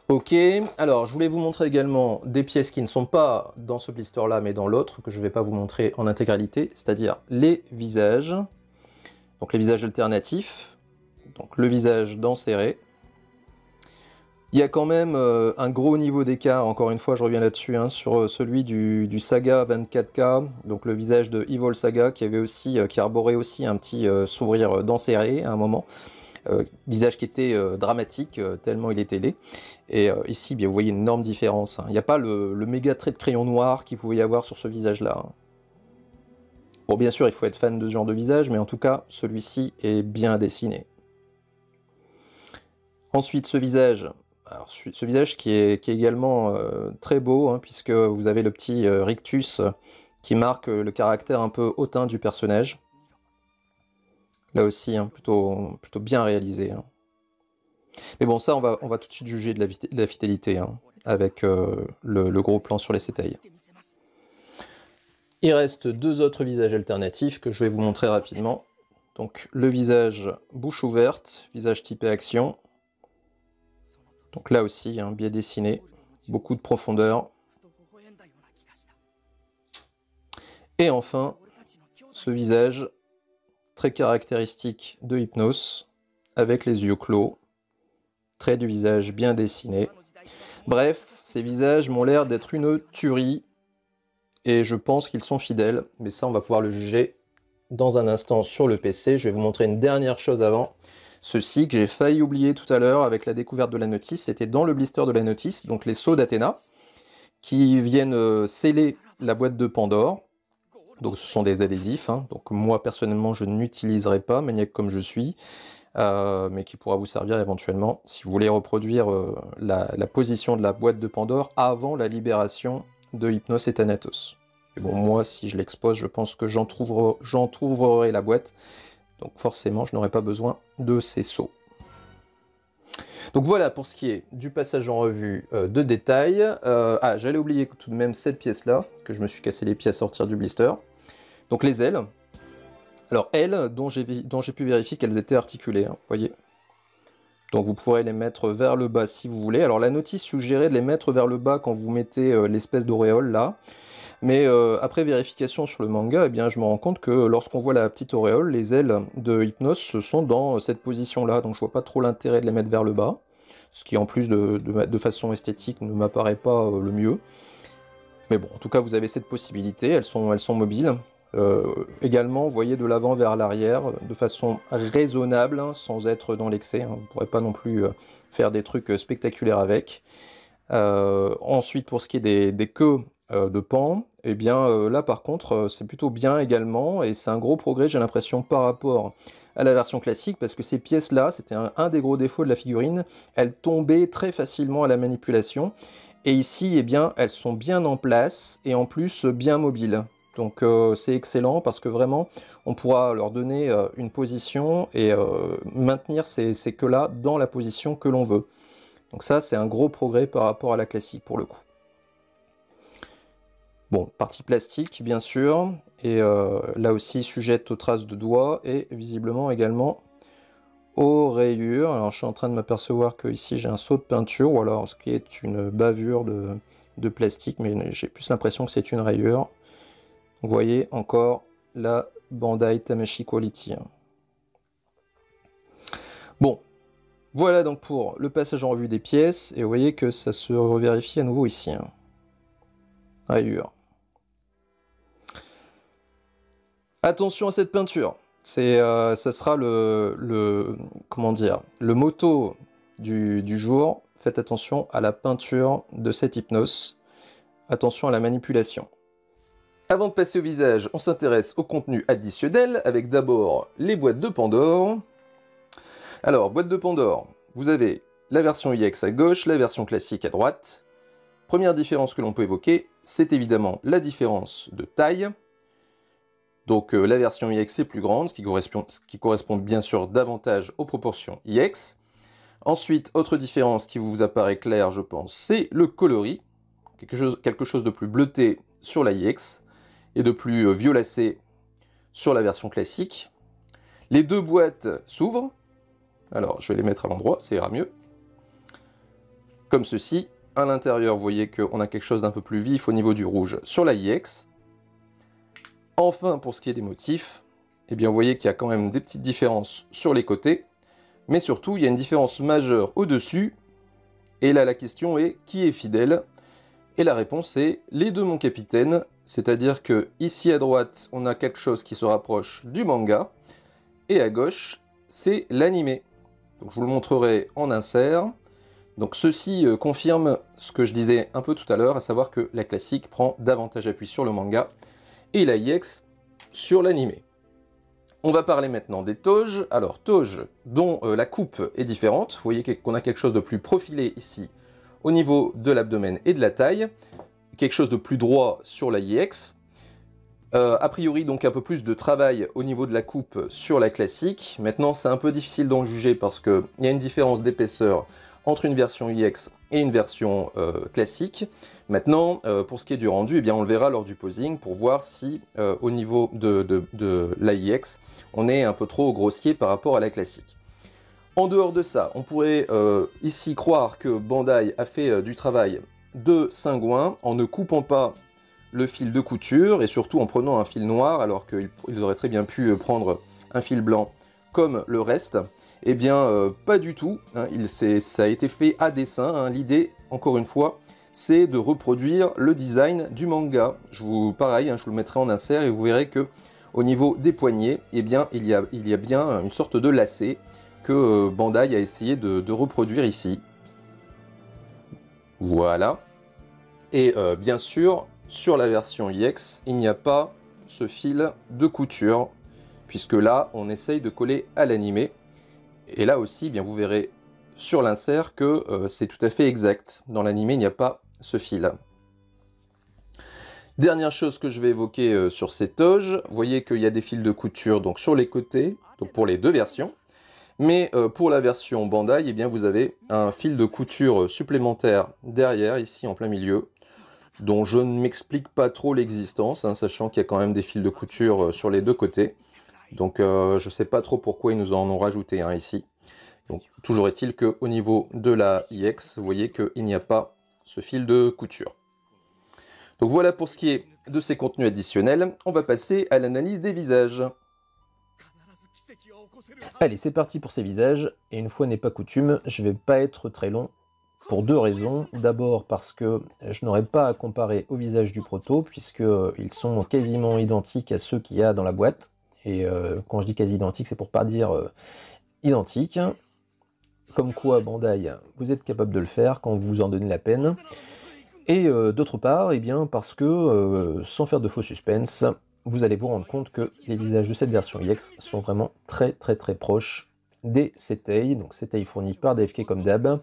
Ok, alors je voulais vous montrer également des pièces qui ne sont pas dans ce blister là mais dans l'autre, que je ne vais pas vous montrer en intégralité, c'est-à-dire les visages. Donc les visages alternatifs, donc le visage d'enserré. Il y a quand même un gros niveau d'écart, encore une fois je reviens là-dessus, hein, sur celui du Saga 24K, donc le visage de Evil Saga qui avait aussi, qui arborait aussi un petit sourire d'enserré à un moment. Visage qui était dramatique, tellement il était laid. Et ici, bien, vous voyez une énorme différence. Hein. Il n'y a pas le méga trait de crayon noir qu'il pouvait y avoir sur ce visage-là. Hein. Bon, bien sûr, il faut être fan de ce genre de visage, mais en tout cas, celui-ci est bien dessiné. Ensuite, ce visage, alors, ce visage qui est également très beau, hein, puisque vous avez le petit rictus qui marque le caractère un peu hautain du personnage. Là aussi, hein, plutôt bien réalisé. Hein. Mais bon, ça, on va tout de suite juger de la fidélité, hein, avec le gros plan sur les cétailles. Il reste deux autres visages alternatifs que je vais vous montrer rapidement. Donc le visage bouche ouverte, visage typé action. Donc là aussi, hein, bien dessiné, beaucoup de profondeur. Et enfin, ce visage très caractéristique de Hypnos, avec les yeux clos, trait du visage bien dessiné. Bref, ces visages m'ont l'air d'être une tuerie, et je pense qu'ils sont fidèles, mais ça on va pouvoir le juger dans un instant sur le PC. Je vais vous montrer une dernière chose avant, ceci que j'ai failli oublier tout à l'heure avec la découverte de la notice, c'était dans le blister de la notice, donc les sceaux d'Athéna, qui viennent sceller la boîte de Pandore. Donc ce sont des adhésifs, hein. Donc moi personnellement je n'utiliserai pas, maniaque comme je suis, mais qui pourra vous servir éventuellement si vous voulez reproduire la position de la boîte de Pandore avant la libération de Hypnos et Thanatos. Mais bon, moi si je l'expose, je pense que j'entrouvrerai la boîte, donc forcément je n'aurai pas besoin de ces sceaux. Donc voilà pour ce qui est du passage en revue de détails. Ah, j'allais oublier tout de même cette pièce-là, que je me suis cassé les pieds à sortir du blister. Donc les ailes. Alors ailes dont j'ai pu vérifier qu'elles étaient articulées, hein, vous voyez. Donc vous pourrez les mettre vers le bas si vous voulez. Alors la notice suggérait de les mettre vers le bas quand vous mettez l'espèce d'auréole là. Mais après vérification sur le manga, eh bien, je me rends compte que lorsqu'on voit la petite auréole, les ailes de Hypnos sont dans cette position-là. Donc je vois pas trop l'intérêt de les mettre vers le bas. Ce qui en plus de façon esthétique ne m'apparaît pas le mieux. Mais bon, en tout cas vous avez cette possibilité, elles sont mobiles. Également, vous voyez de l'avant vers l'arrière, de façon raisonnable, hein, sans être dans l'excès. Hein. Vous ne pourrez pas non plus faire des trucs spectaculaires avec. Ensuite, pour ce qui est des queues de pan, et bien là par contre c'est plutôt bien également, et c'est un gros progrès j'ai l'impression par rapport à la version classique, parce que ces pièces-là, c'était un des gros défauts de la figurine, elles tombaient très facilement à la manipulation, et ici, eh bien, elles sont bien en place, et en plus bien mobiles. Donc c'est excellent, parce que vraiment, on pourra leur donner une position, et maintenir ces queues-là dans la position que l'on veut. Donc ça, c'est un gros progrès par rapport à la classique, pour le coup. Bon, partie plastique, bien sûr, et là aussi sujette aux traces de doigts, et visiblement également aux rayures. Alors je suis en train de m'apercevoir que ici j'ai un seau de peinture, ou alors ce qui est une bavure de plastique, mais j'ai plus l'impression que c'est une rayure. Vous voyez encore la Bandai Tamashii Quality. Bon, voilà donc pour le passage en revue des pièces, et vous voyez que ça se revérifie à nouveau ici. Rayure. Attention à cette peinture, ça sera comment dire, le motto du jour. Faites attention à la peinture de cette Hypnos, attention à la manipulation. Avant de passer au visage, on s'intéresse au contenu additionnel, avec d'abord les boîtes de Pandore. Alors, boîte de Pandore, vous avez la version IX à gauche, la version classique à droite. Première différence que l'on peut évoquer, c'est évidemment la différence de taille. Donc la version IX est plus grande, ce qui correspond bien sûr davantage aux proportions IX. Ensuite, autre différence qui vous apparaît claire, je pense, c'est le coloris. Quelque chose de plus bleuté sur la IX et de plus violacé sur la version classique. Les deux boîtes s'ouvrent. Alors, je vais les mettre à l'endroit, ça ira mieux. Comme ceci. À l'intérieur, vous voyez qu'on a quelque chose d'un peu plus vif au niveau du rouge sur la IX. Enfin, pour ce qui est des motifs, eh bien, vous voyez qu'il y a quand même des petites différences sur les côtés, mais surtout, il y a une différence majeure au-dessus, et là, la question est, qui est fidèle? Et la réponse est, les deux, mon capitaine, c'est-à-dire que ici à droite, on a quelque chose qui se rapproche du manga, et à gauche, c'est l'animé. Donc, je vous le montrerai en insert. Donc, ceci confirme ce que je disais un peu tout à l'heure, à savoir que la classique prend davantage appui sur le manga, et la IX sur l'animé. On va parler maintenant des toges. Alors, toges dont la coupe est différente. Vous voyez qu'on a quelque chose de plus profilé ici au niveau de l'abdomen et de la taille. Quelque chose de plus droit sur la IX. A priori, donc un peu plus de travail au niveau de la coupe sur la classique. Maintenant, c'est un peu difficile d'en juger parce qu'il y a une différence d'épaisseur entre une version IX et une version classique. Maintenant, pour ce qui est du rendu, eh bien, on le verra lors du posing pour voir si, au niveau de l'AIX, on est un peu trop grossier par rapport à la classique. En dehors de ça, on pourrait ici croire que Bandai a fait du travail de cingouin en ne coupant pas le fil de couture et surtout en prenant un fil noir alors qu'ils auraient très bien pu prendre un fil blanc comme le reste. Eh bien, pas du tout, hein, ça a été fait à dessein, hein. L'idée, encore une fois, c'est de reproduire le design du manga. Pareil, hein, je vous le mettrai en insert et vous verrez que au niveau des poignets, eh bien, il y a bien une sorte de lacet que Bandai a essayé de reproduire ici. Voilà. Et bien sûr, sur la version IX, il n'y a pas ce fil de couture, puisque là, on essaye de coller à l'animé. Et là aussi, bien, vous verrez sur l'insert que c'est tout à fait exact. Dans l'animé, il n'y a pas ce fil. Dernière chose que je vais évoquer sur ces toges, vous voyez qu'il y a des fils de couture donc, sur les côtés, donc pour les deux versions. Mais pour la version Bandai, eh bien, vous avez un fil de couture supplémentaire derrière, ici en plein milieu, dont je ne m'explique pas trop l'existence, hein, sachant qu'il y a quand même des fils de couture sur les deux côtés. Donc je ne sais pas trop pourquoi ils nous en ont rajouté un ici. Donc toujours est-il qu'au niveau de la IX, vous voyez qu'il n'y a pas ce fil de couture. Donc voilà pour ce qui est de ces contenus additionnels. On va passer à l'analyse des visages. Allez, c'est parti pour ces visages. Et une fois n'est pas coutume, je ne vais pas être très long pour deux raisons. D'abord parce que je n'aurai pas à comparer au visage du proto, puisqu'ils sont quasiment identiques à ceux qu'il y a dans la boîte. Et quand je dis quasi identique, c'est pour pas dire identique. Comme quoi, Bandai, vous êtes capable de le faire quand vous vous en donnez la peine. Et d'autre part, eh bien, parce que, sans faire de faux suspense, vous allez vous rendre compte que les visages de cette version IX sont vraiment très proches des Setei, donc Setei fournis par DFK comme d'hab.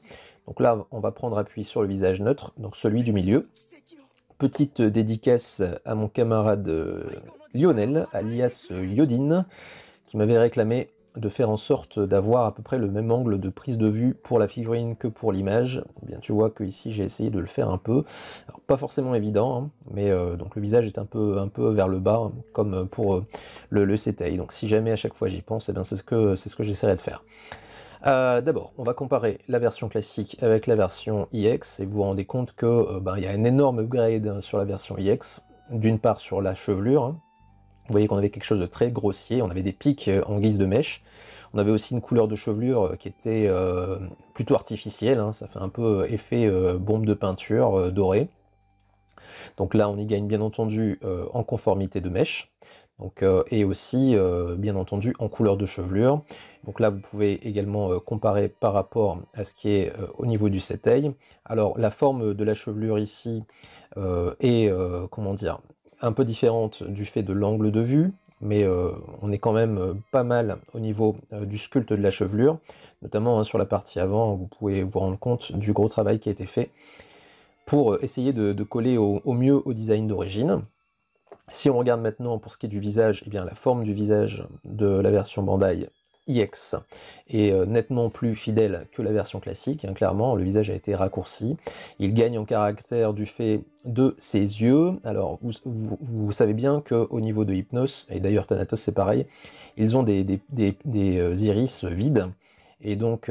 Donc là, on va prendre appui sur le visage neutre, donc celui du milieu. Petite dédicace à mon camarade Lionel, alias Yodin, qui m'avait réclamé de faire en sorte d'avoir à peu près le même angle de prise de vue pour la figurine que pour l'image. Eh bien, tu vois que ici j'ai essayé de le faire un peu. Alors, pas forcément évident, hein, mais donc le visage est un peu vers le bas, comme pour le Setei. Donc si jamais à chaque fois j'y pense, eh bien c'est ce que j'essaierai de faire. D'abord, on va comparer la version classique avec la version IX, et vous vous rendez compte que il y a un énorme upgrade sur la version IX. D'une part sur la chevelure, hein. Vous voyez qu'on avait quelque chose de très grossier, on avait des pics en guise de mèche. On avait aussi une couleur de chevelure qui était plutôt artificielle, hein, ça fait un peu effet bombe de peinture dorée. Donc là on y gagne bien entendu en conformité de mèche, donc, et aussi bien entendu en couleur de chevelure. Donc là vous pouvez également comparer par rapport à ce qui est au niveau du Setei. Alors la forme de la chevelure ici est, comment dire, un peu différente du fait de l'angle de vue, mais on est quand même pas mal au niveau du sculpte de la chevelure, notamment hein, sur la partie avant, vous pouvez vous rendre compte du gros travail qui a été fait pour essayer de coller au mieux au design d'origine. Si on regarde maintenant pour ce qui est du visage, eh bien la forme du visage de la version Bandai IX est nettement plus fidèle que la version classique, hein, clairement, le visage a été raccourci. Il gagne en caractère du fait de ses yeux. Alors, vous savez bien qu'au niveau de Hypnos, et d'ailleurs Thanatos c'est pareil, ils ont des iris vides, et donc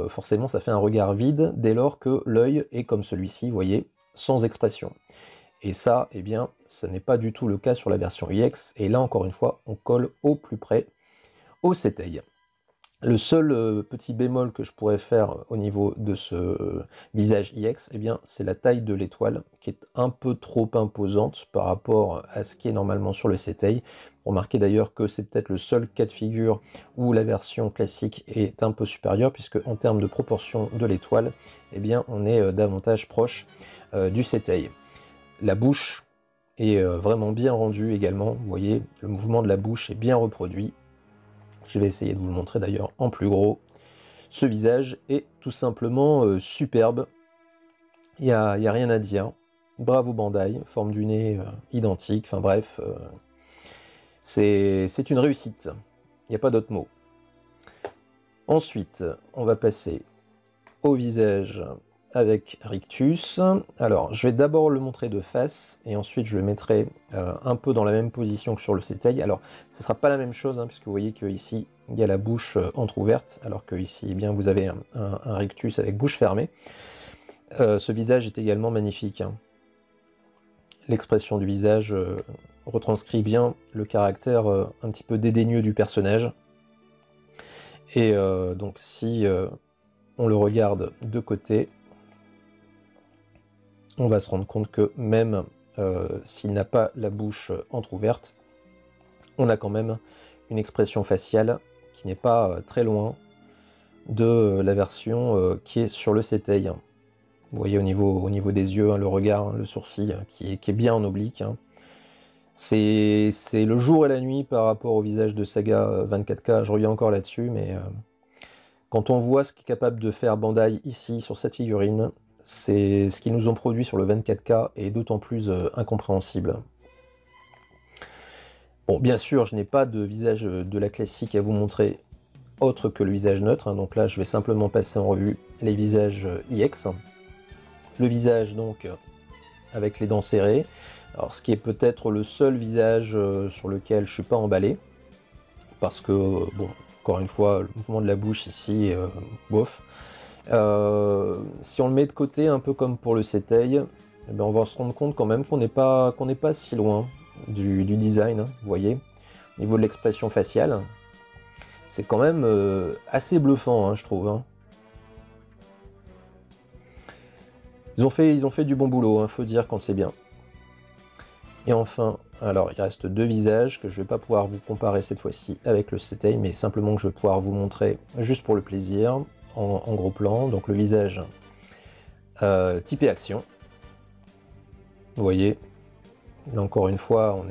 forcément ça fait un regard vide dès lors que l'œil est comme celui-ci, vous voyez, sans expression. Et ça, eh bien, ce n'est pas du tout le cas sur la version IX, et là encore une fois, on colle au plus près au Setei. Le seul petit bémol que je pourrais faire au niveau de ce visage IX, eh bien, c'est la taille de l'étoile qui est un peu trop imposante par rapport à ce qui est normalement sur le Setei. Remarquez d'ailleurs que c'est peut-être le seul cas de figure où la version classique est un peu supérieure, puisque en termes de proportion de l'étoile, eh bien, on est davantage proche du Setei. La bouche est vraiment bien rendue également, vous voyez, le mouvement de la bouche est bien reproduit. Je vais essayer de vous le montrer d'ailleurs en plus gros. Ce visage est tout simplement superbe, il n'y a rien à dire. Bravo Bandai, forme du nez identique, enfin bref, c'est une réussite, il n'y a pas d'autre mot. Ensuite, on va passer au visage avec Rictus. Alors, je vais d'abord le montrer de face, et ensuite je le mettrai un peu dans la même position que sur le Setei. Alors, ce ne sera pas la même chose, hein, puisque vous voyez qu'ici, il y a la bouche entrouverte, alors que ici, eh bien, vous avez un Rictus avec bouche fermée. Ce visage est également magnifique, hein. L'expression du visage retranscrit bien le caractère un petit peu dédaigneux du personnage. Et donc, si on le regarde de côté, on va se rendre compte que même s'il n'a pas la bouche entrouverte, on a quand même une expression faciale qui n'est pas très loin de la version qui est sur le Setei. Vous voyez au niveau des yeux, hein, le regard, hein, le sourcil qui est bien en oblique, hein. C'est le jour et la nuit par rapport au visage de Saga 24K, je reviens encore là-dessus, mais quand on voit ce qu'est capable de faire Bandai ici sur cette figurine, c'est ce qu'ils nous ont produit sur le 24K est d'autant plus incompréhensible. Bon, bien sûr, je n'ai pas de visage de la classique à vous montrer autre que le visage neutre, hein, donc là je vais simplement passer en revue les visages IX. Le visage donc avec les dents serrées, alors ce qui est peut-être le seul visage sur lequel je ne suis pas emballé, parce que, bon, encore une fois, le mouvement de la bouche ici, bof. Si on le met de côté, un peu comme pour le Setei, eh bien on va se rendre compte quand même qu'on n'est pas si loin du design, hein, vous voyez. Au niveau de l'expression faciale, c'est quand même assez bluffant, hein, je trouve, hein. Ils ont fait du bon boulot, hein, faut dire quand c'est bien. Et enfin, alors il reste deux visages que je ne vais pas pouvoir vous comparer cette fois-ci avec le Setei, mais simplement que je vais pouvoir vous montrer juste pour le plaisir, en gros plan. Donc le visage typé action. Vous voyez, là encore une fois,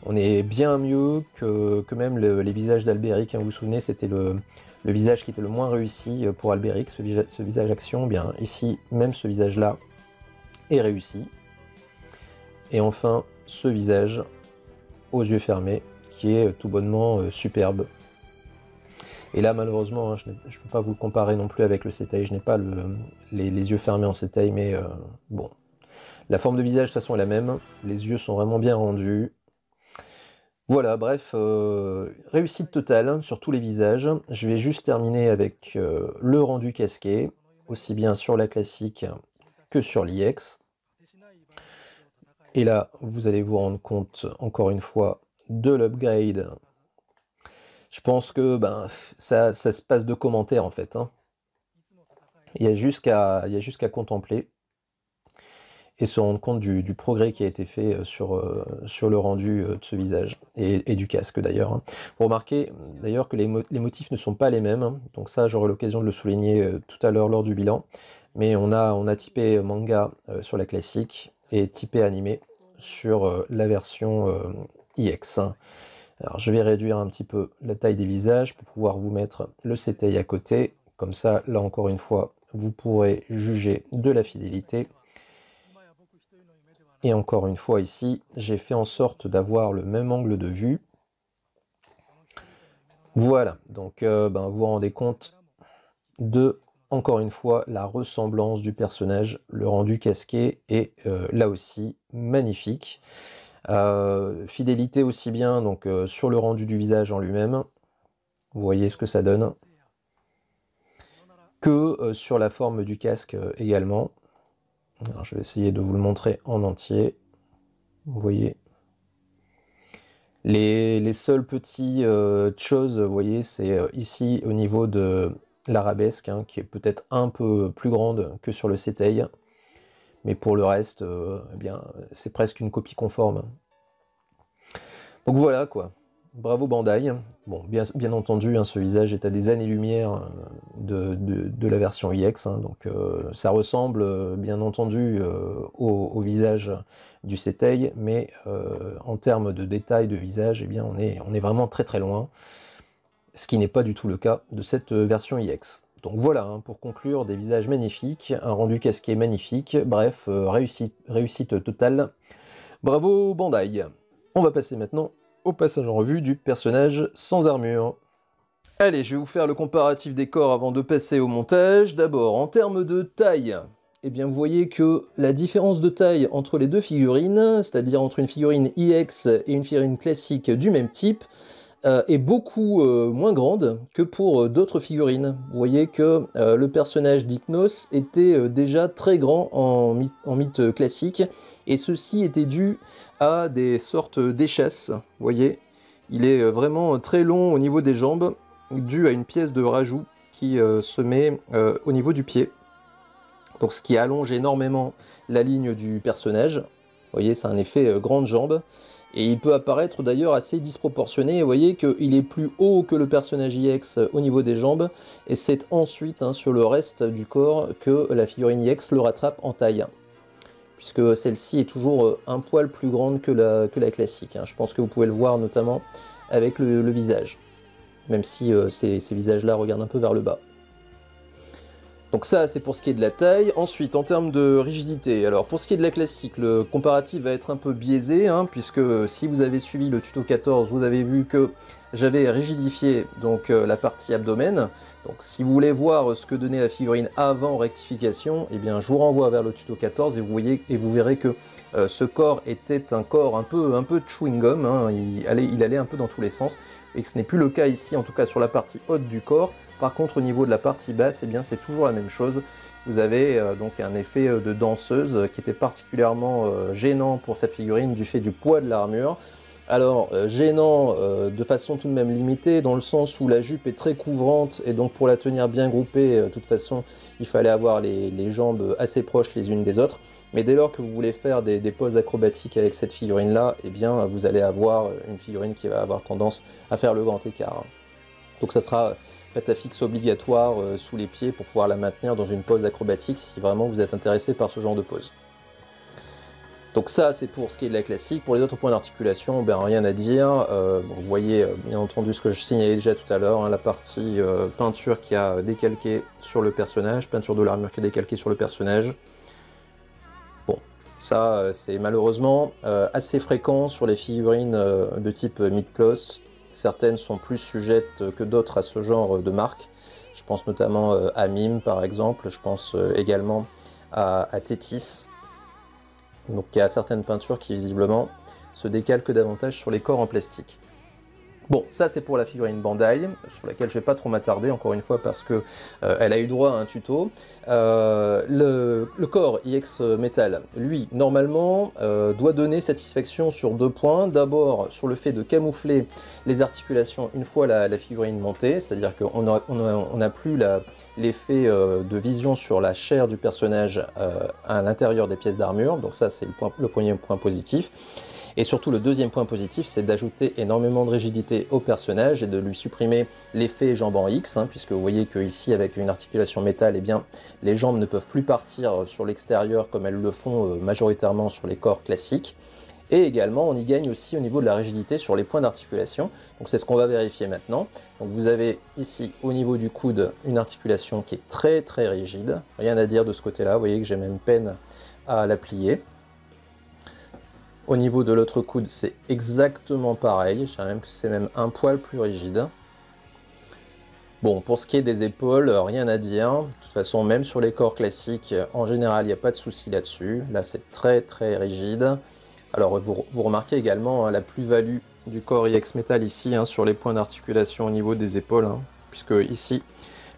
on est bien mieux que même les visages d'Albéric. Hein. Vous vous souvenez, c'était le visage qui était le moins réussi pour Albéric, ce visage action. Bien, ici, même ce visage-là est réussi. Et enfin, ce visage aux yeux fermés, qui est tout bonnement superbe. Et là, malheureusement, hein, je ne peux pas vous le comparer non plus avec le Setaï. Je n'ai pas les yeux fermés en Setaï, mais bon. La forme de visage, de toute façon, est la même. Les yeux sont vraiment bien rendus. Voilà, bref, réussite totale sur tous les visages. Je vais juste terminer avec le rendu casqué, aussi bien sur la classique que sur l'IX. Et là, vous allez vous rendre compte, encore une fois, de l'upgrade. Je pense que ça se passe de commentaires, en fait. Hein. Il y a juste qu'à contempler et se rendre compte du progrès qui a été fait sur le rendu de ce visage, et du casque d'ailleurs. Hein. Vous remarquez d'ailleurs que les motifs ne sont pas les mêmes, hein. Donc ça j'aurai l'occasion de le souligner tout à l'heure lors du bilan, mais on a typé manga sur la classique, et typé animé sur la version IX. Alors je vais réduire un petit peu la taille des visages pour pouvoir vous mettre le Setaï à côté, comme ça là encore une fois vous pourrez juger de la fidélité. Et encore une fois ici, j'ai fait en sorte d'avoir le même angle de vue. Voilà, donc vous vous rendez compte de, encore une fois, la ressemblance du personnage. Le rendu casqué est là aussi magnifique. Fidélité aussi bien donc, sur le rendu du visage en lui-même, vous voyez ce que ça donne, que sur la forme du casque également. Alors, je vais essayer de vous le montrer en entier. Vous voyez. Les seules petites choses, vous voyez, c'est ici au niveau de l'arabesque, hein, qui est peut-être un peu plus grande que sur le Setaï. Mais pour le reste, eh bien, c'est presque une copie conforme. Donc voilà, quoi. Bravo Bandai. Bon, bien entendu, hein, ce visage est à des années-lumière de la version IX, hein, donc ça ressemble bien entendu au visage du Setaï, mais en termes de détail de visage, eh bien, on est vraiment très très loin, ce qui n'est pas du tout le cas de cette version IX. Donc voilà, hein, pour conclure, des visages magnifiques, un rendu casqué magnifique, bref, réussite totale. Bravo Bandai. On va passer maintenant au passage en revue du personnage sans armure. Allez, je vais vous faire le comparatif des corps avant de passer au montage. D'abord, en termes de taille, eh bien vous voyez que la différence de taille entre les deux figurines, c'est-à-dire entre une figurine IX et une figurine classique du même type, est beaucoup moins grande que pour d'autres figurines. Vous voyez que le personnage d'Hypnos était déjà très grand en mythe classique, et ceci était dû à des sortes d'échasses. Vous voyez, il est vraiment très long au niveau des jambes, dû à une pièce de rajout qui se met au niveau du pied. Donc ce qui allonge énormément la ligne du personnage. Vous voyez, c'est un effet grande jambe. Et il peut apparaître d'ailleurs assez disproportionné. Vous voyez qu'il est plus haut que le personnage IX au niveau des jambes. Et c'est ensuite sur le reste du corps que la figurine IX le rattrape en taille. Puisque celle-ci est toujours un poil plus grande que la classique. Je pense que vous pouvez le voir notamment avec le visage. Même si ces visages-là regardent un peu vers le bas. Donc ça, c'est pour ce qui est de la taille. Ensuite, en termes de rigidité, alors pour ce qui est de la classique, le comparatif va être un peu biaisé, puisque si vous avez suivi le tuto 14, vous avez vu que j'avais rigidifié donc, la partie abdomen. Donc si vous voulez voir ce que donnait la figurine avant rectification, eh bien je vous renvoie vers le tuto 14 et vous verrez que ce corps était un corps un peu de chewing-gum, il allait un peu dans tous les sens, et que ce n'est plus le cas ici, en tout cas sur la partie haute du corps. Par contre, au niveau de la partie basse, eh bien, c'est toujours la même chose. Vous avez donc un effet de danseuse qui était particulièrement gênant pour cette figurine du fait du poids de l'armure. Alors, gênant de façon tout de même limitée, dans le sens où la jupe est très couvrante, et donc pour la tenir bien groupée, de toute façon, il fallait avoir les jambes assez proches les unes des autres. Mais dès lors que vous voulez faire des poses acrobatiques avec cette figurine-là, eh bien, vous allez avoir une figurine qui va avoir tendance à faire le grand écart. Donc ça sera patafix obligatoire sous les pieds pour pouvoir la maintenir dans une pose acrobatique si vraiment vous êtes intéressé par ce genre de pose. Donc ça, c'est pour ce qui est de la classique. Pour les autres points d'articulation, ben, rien à dire. Bon, vous voyez bien entendu ce que je signalais déjà tout à l'heure, hein, la partie peinture qui a décalqué sur le personnage, peinture de l'armure qui a décalqué sur le personnage. Bon, ça c'est malheureusement assez fréquent sur les figurines de type mid-cloth. Certaines sont plus sujettes que d'autres à ce genre de marque. Je pense notamment à Mime par exemple, je pense également à Thétis. Donc il y a certaines peintures qui visiblement se décalquent davantage sur les corps en plastique. Bon, ça c'est pour la figurine Bandai, sur laquelle je ne vais pas trop m'attarder, encore une fois, parce que elle a eu droit à un tuto. Le corps IX Metal, lui, normalement, doit donner satisfaction sur 2 points. D'abord, sur le fait de camoufler les articulations une fois la figurine montée, c'est-à-dire qu'on n'a plus l'effet de vision sur la chair du personnage à l'intérieur des pièces d'armure, donc ça c'est le premier point positif. Et surtout, le deuxième point positif, c'est d'ajouter énormément de rigidité au personnage et de lui supprimer l'effet jambes en X, hein, puisque vous voyez qu'ici, avec une articulation métal, eh bien, les jambes ne peuvent plus partir sur l'extérieur comme elles le font majoritairement sur les corps classiques. Et également, on y gagne aussi au niveau de la rigidité sur les points d'articulation. Donc c'est ce qu'on va vérifier maintenant. Donc vous avez ici, au niveau du coude, une articulation qui est très très rigide. Rien à dire de ce côté-là, vous voyez que j'ai même peine à la plier. Au niveau de l'autre coude, c'est exactement pareil, je dirais même que c'est même un poil plus rigide. Bon, pour ce qui est des épaules, rien à dire. De toute façon, même sur les corps classiques, en général, il n'y a pas de souci là-dessus. Là, c'est très très rigide. Alors, vous remarquez également hein, la plus-value du corps IX Metal ici, hein, sur les points d'articulation au niveau des épaules, hein, puisque ici,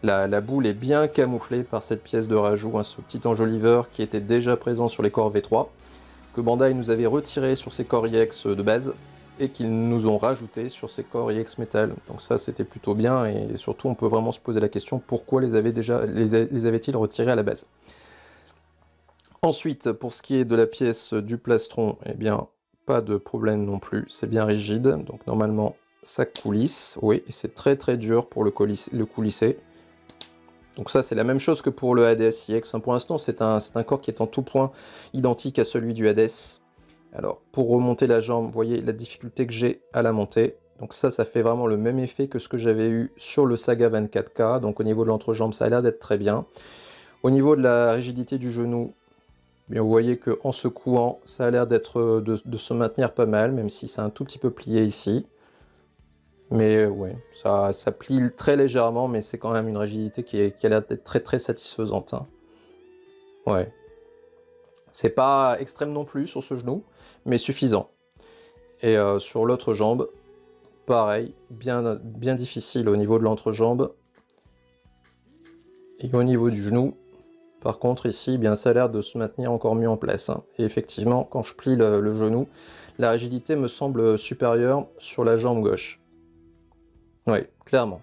la boule est bien camouflée par cette pièce de rajout, hein, ce petit enjoliveur qui était déjà présent sur les corps V3. Que Bandai nous avait retiré sur ses corps IX de base et qu'ils nous ont rajouté sur ces corps IX Metal. Donc ça c'était plutôt bien et surtout on peut vraiment se poser la question pourquoi les avait-ils retirés à la base. Ensuite pour ce qui est de la pièce du plastron, eh bien pas de problème non plus, c'est bien rigide, donc normalement ça coulisse, oui, et c'est très très dur pour le coulisser. Donc ça c'est la même chose que pour le Hades IX, pour l'instant c'est un corps qui est en tout point identique à celui du Hades. Alors pour remonter la jambe, vous voyez la difficulté que j'ai à la monter. Donc ça fait vraiment le même effet que ce que j'avais eu sur le Saga 24K, donc au niveau de l'entrejambe ça a l'air d'être très bien. Au niveau de la rigidité du genou, bien, vous voyez qu'en secouant ça a l'air d'être de se maintenir pas mal, même si c'est un tout petit peu plié ici. Mais ouais, ça plie très légèrement, mais c'est quand même une rigidité qui a l'air d'être très très satisfaisante. Hein. Ouais. C'est pas extrême non plus sur ce genou, mais suffisant. Et sur l'autre jambe, pareil, bien difficile au niveau de l'entrejambe. Et au niveau du genou, par contre ici, eh bien, ça a l'air de se maintenir encore mieux en place. Hein. Et effectivement, quand je plie le genou, la rigidité me semble supérieure sur la jambe gauche. Oui, clairement.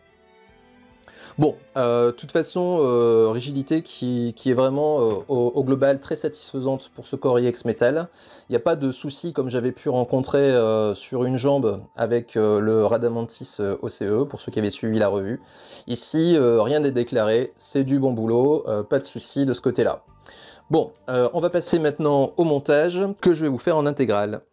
Bon, de toute façon, rigidité qui est vraiment au global très satisfaisante pour ce corps IX Metal. Il n'y a pas de souci comme j'avais pu rencontrer sur une jambe avec le Radamantis OCE, pour ceux qui avaient suivi la revue. Ici, rien n'est déclaré, c'est du bon boulot, pas de souci de ce côté-là. Bon, on va passer maintenant au montage que je vais vous faire en intégrale.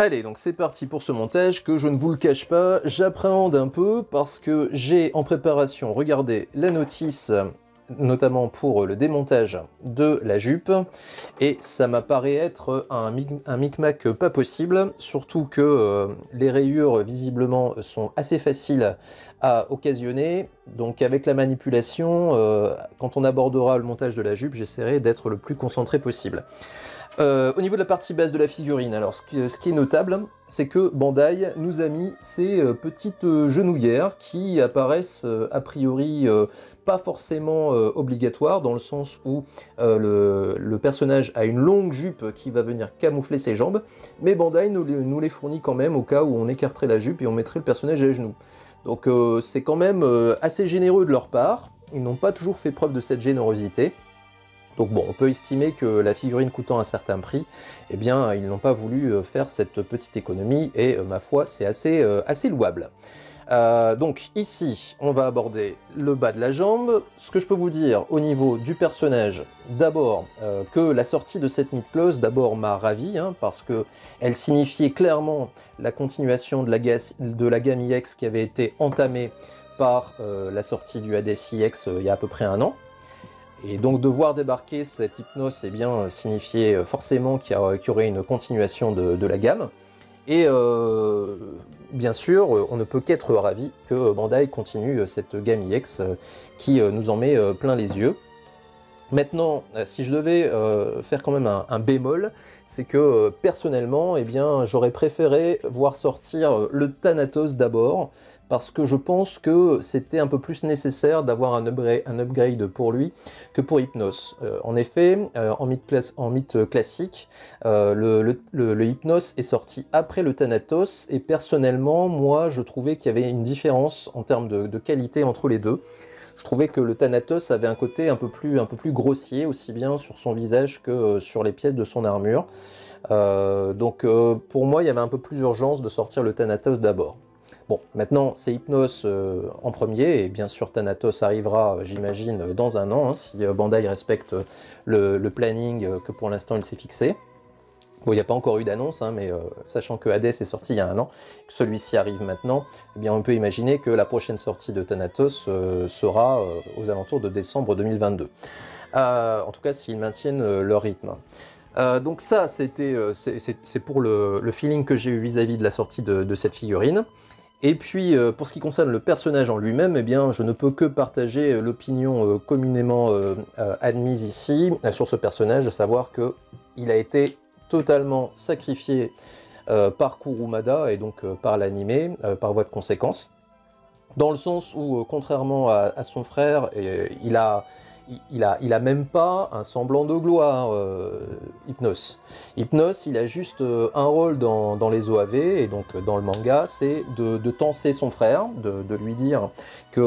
Allez, donc c'est parti pour ce montage que je ne vous le cache pas, j'appréhende un peu parce que j'ai en préparation regardé la notice, notamment pour le démontage de la jupe, et ça m'apparaît être un micmac pas possible, surtout que les rayures visiblement sont assez faciles à occasionner, donc avec la manipulation, quand on abordera le montage de la jupe, j'essaierai d'être le plus concentré possible. Au niveau de la partie basse de la figurine, alors ce qui est notable, c'est que Bandai nous a mis ces petites genouillères qui apparaissent a priori pas forcément obligatoires, dans le sens où le personnage a une longue jupe qui va venir camoufler ses jambes, mais Bandai nous les fournit quand même au cas où on écarterait la jupe et on mettrait le personnage à genoux. Donc c'est quand même assez généreux de leur part, ils n'ont pas toujours fait preuve de cette générosité. Donc bon, on peut estimer que la figurine coûtant un certain prix, eh bien, ils n'ont pas voulu faire cette petite économie, et ma foi, c'est assez louable. Donc ici, on va aborder le bas de la jambe. Ce que je peux vous dire au niveau du personnage, d'abord que la sortie de cette mid-close, d'abord m'a ravi, hein, parce que elle signifiait clairement la continuation de la gamme IX qui avait été entamée par la sortie du Hades IX il y a à peu près un an. Et donc de voir débarquer cette Hypnos, eh bien, signifiait forcément qu'il y aurait une continuation de la gamme. Et bien sûr, on ne peut qu'être ravi que Bandai continue cette gamme IX qui nous en met plein les yeux. Maintenant, si je devais faire quand même un bémol, c'est que personnellement, eh bien, j'aurais préféré voir sortir le Thanatos d'abord, parce que je pense que c'était un peu plus nécessaire d'avoir un upgrade pour lui que pour Hypnos. En effet, en mythe classique, le Hypnos est sorti après le Thanatos, et personnellement, moi, je trouvais qu'il y avait une différence en termes de qualité entre les deux. Je trouvais que le Thanatos avait un côté un peu plus grossier, aussi bien sur son visage que sur les pièces de son armure. Donc pour moi, il y avait un peu plus d'urgence de sortir le Thanatos d'abord. Bon, maintenant, c'est Hypnos en premier, et bien sûr Thanatos arrivera, j'imagine, dans un an, hein, si Bandai respecte le planning que pour l'instant il s'est fixé. Bon, il n'y a pas encore eu d'annonce, hein, mais sachant que Hades est sorti il y a un an, que celui-ci arrive maintenant, eh bien on peut imaginer que la prochaine sortie de Thanatos sera aux alentours de décembre 2022. En tout cas, s'ils maintiennent leur rythme. Donc ça, c'est pour le feeling que j'ai eu vis-à-vis de la sortie de cette figurine. Et puis, pour ce qui concerne le personnage en lui-même, eh bien, je ne peux que partager l'opinion communément admise ici sur ce personnage, à savoir qu'il a été totalement sacrifié par Kurumada, et donc par l'anime, par voie de conséquence, dans le sens où, contrairement à son frère, il a même pas un semblant de gloire, Hypnos. Hypnos, il a juste un rôle dans les OAV, et donc dans le manga, c'est de tenser son frère, de lui dire qu'il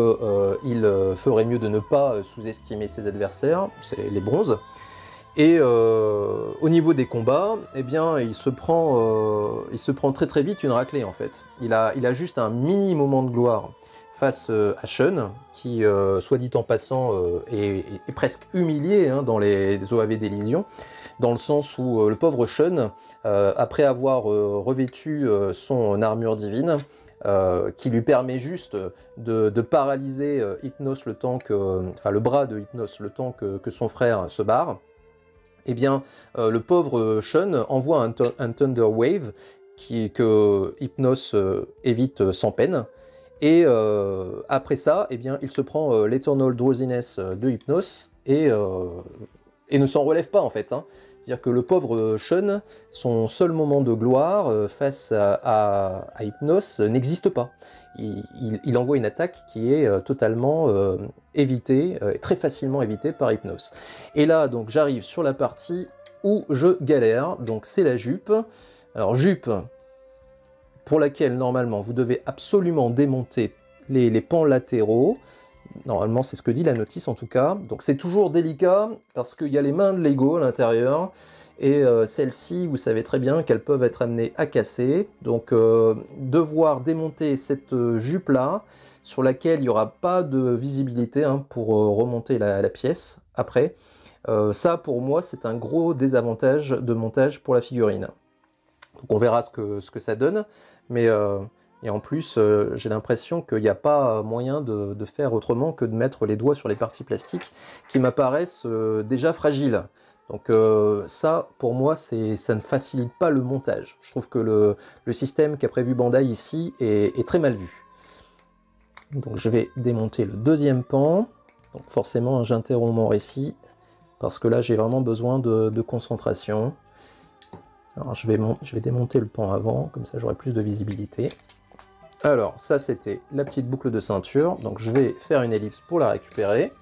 ferait mieux de ne pas sous-estimer ses adversaires, c'est les bronzes. Et au niveau des combats, eh bien, il se prend très très vite une raclée en fait. Il a juste un mini moment de gloire face à Shun, qui, soit dit en passant, est presque humilié hein, dans les OAV d'Elysion, dans le sens où le pauvre Shun, après avoir revêtu son armure divine, qui lui permet juste de paralyser Hypnos le temps le bras de Hypnos le temps que son frère se barre, eh bien, le pauvre Shun envoie un Thunder Wave que Hypnos évite sans peine. Et après ça, eh bien, il se prend l'Eternal Drowsiness de Hypnos et ne s'en relève pas en fait. Hein. C'est-à-dire que le pauvre Shun, son seul moment de gloire face à Hypnos n'existe pas. Il envoie une attaque qui est totalement évitée, très facilement évitée par Hypnos. Et là, donc, j'arrive sur la partie où je galère, donc c'est la jupe. Alors, jupe pour laquelle, normalement, vous devez absolument démonter les pans latéraux. Normalement, c'est ce que dit la notice, en tout cas. Donc, c'est toujours délicat, parce qu'il y a les mains de Lego à l'intérieur, et celles-ci, vous savez très bien qu'elles peuvent être amenées à casser. Donc, devoir démonter cette jupe-là, sur laquelle il n'y aura pas de visibilité hein, pour remonter la pièce après, ça, pour moi, c'est un gros désavantage de montage pour la figurine. Donc, on verra ce que ça donne, mais... Et en plus, j'ai l'impression qu'il n'y a pas moyen de faire autrement que de mettre les doigts sur les parties plastiques qui m'apparaissent déjà fragiles. Donc ça, pour moi, ça ne facilite pas le montage. Je trouve que le système qu'a prévu Bandai ici est très mal vu. Donc je vais démonter le deuxième pan. Donc forcément, j'interromps mon récit, parce que là, j'ai vraiment besoin de concentration. Alors je vais démonter le pan avant, comme ça j'aurai plus de visibilité. Alors, ça c'était la petite boucle de ceinture, donc je vais faire une ellipse pour la récupérer.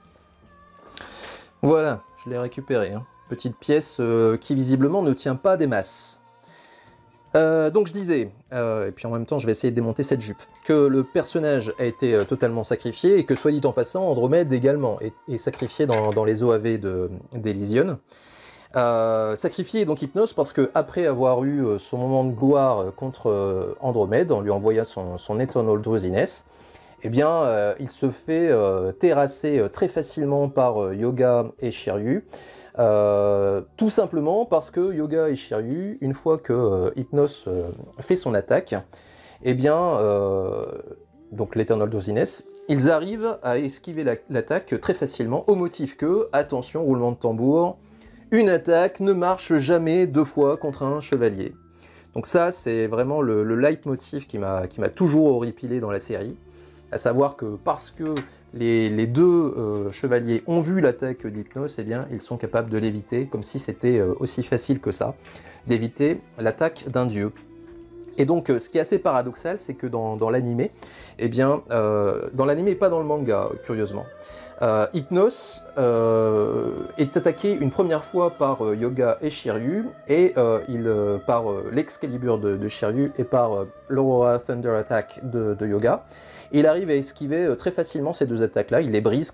Voilà, je l'ai récupérée. Hein. Petite pièce qui visiblement ne tient pas des masses. Donc je disais, et puis en même temps je vais essayer de démonter cette jupe, que le personnage a été totalement sacrifié, et que soit dit en passant, Andromède également est sacrifié dans les OAV d'Elysion. Sacrifié donc Hypnos parce que après avoir eu son moment de gloire contre Andromède, en lui envoyant son Eternal Drowsiness, eh bien il se fait terrasser très facilement par Yoga et Shiryu. Tout simplement parce que Yoga et Shiryu, une fois que Hypnos fait son attaque, eh bien, donc l'Eternal Drowsiness, ils arrivent à esquiver l'attaque très facilement, au motif que, attention, roulement de tambour, une attaque ne marche jamais 2 fois contre un chevalier. Donc ça, c'est vraiment le leitmotiv qui m'a toujours horripilé dans la série, à savoir que parce que les deux chevaliers ont vu l'attaque d'Hypnos, eh bien, ils sont capables de l'éviter, comme si c'était aussi facile que ça, d'éviter l'attaque d'un dieu. Et donc, ce qui est assez paradoxal, c'est que dans l'animé, eh bien, dans l'animé et pas dans le manga, curieusement, Hypnos est attaqué une première fois par Yoga et Shiryu, et par l'Excalibur de Shiryu et par l'Aurora Thunder Attack de Yoga. Il arrive à esquiver très facilement ces deux attaques-là, il les brise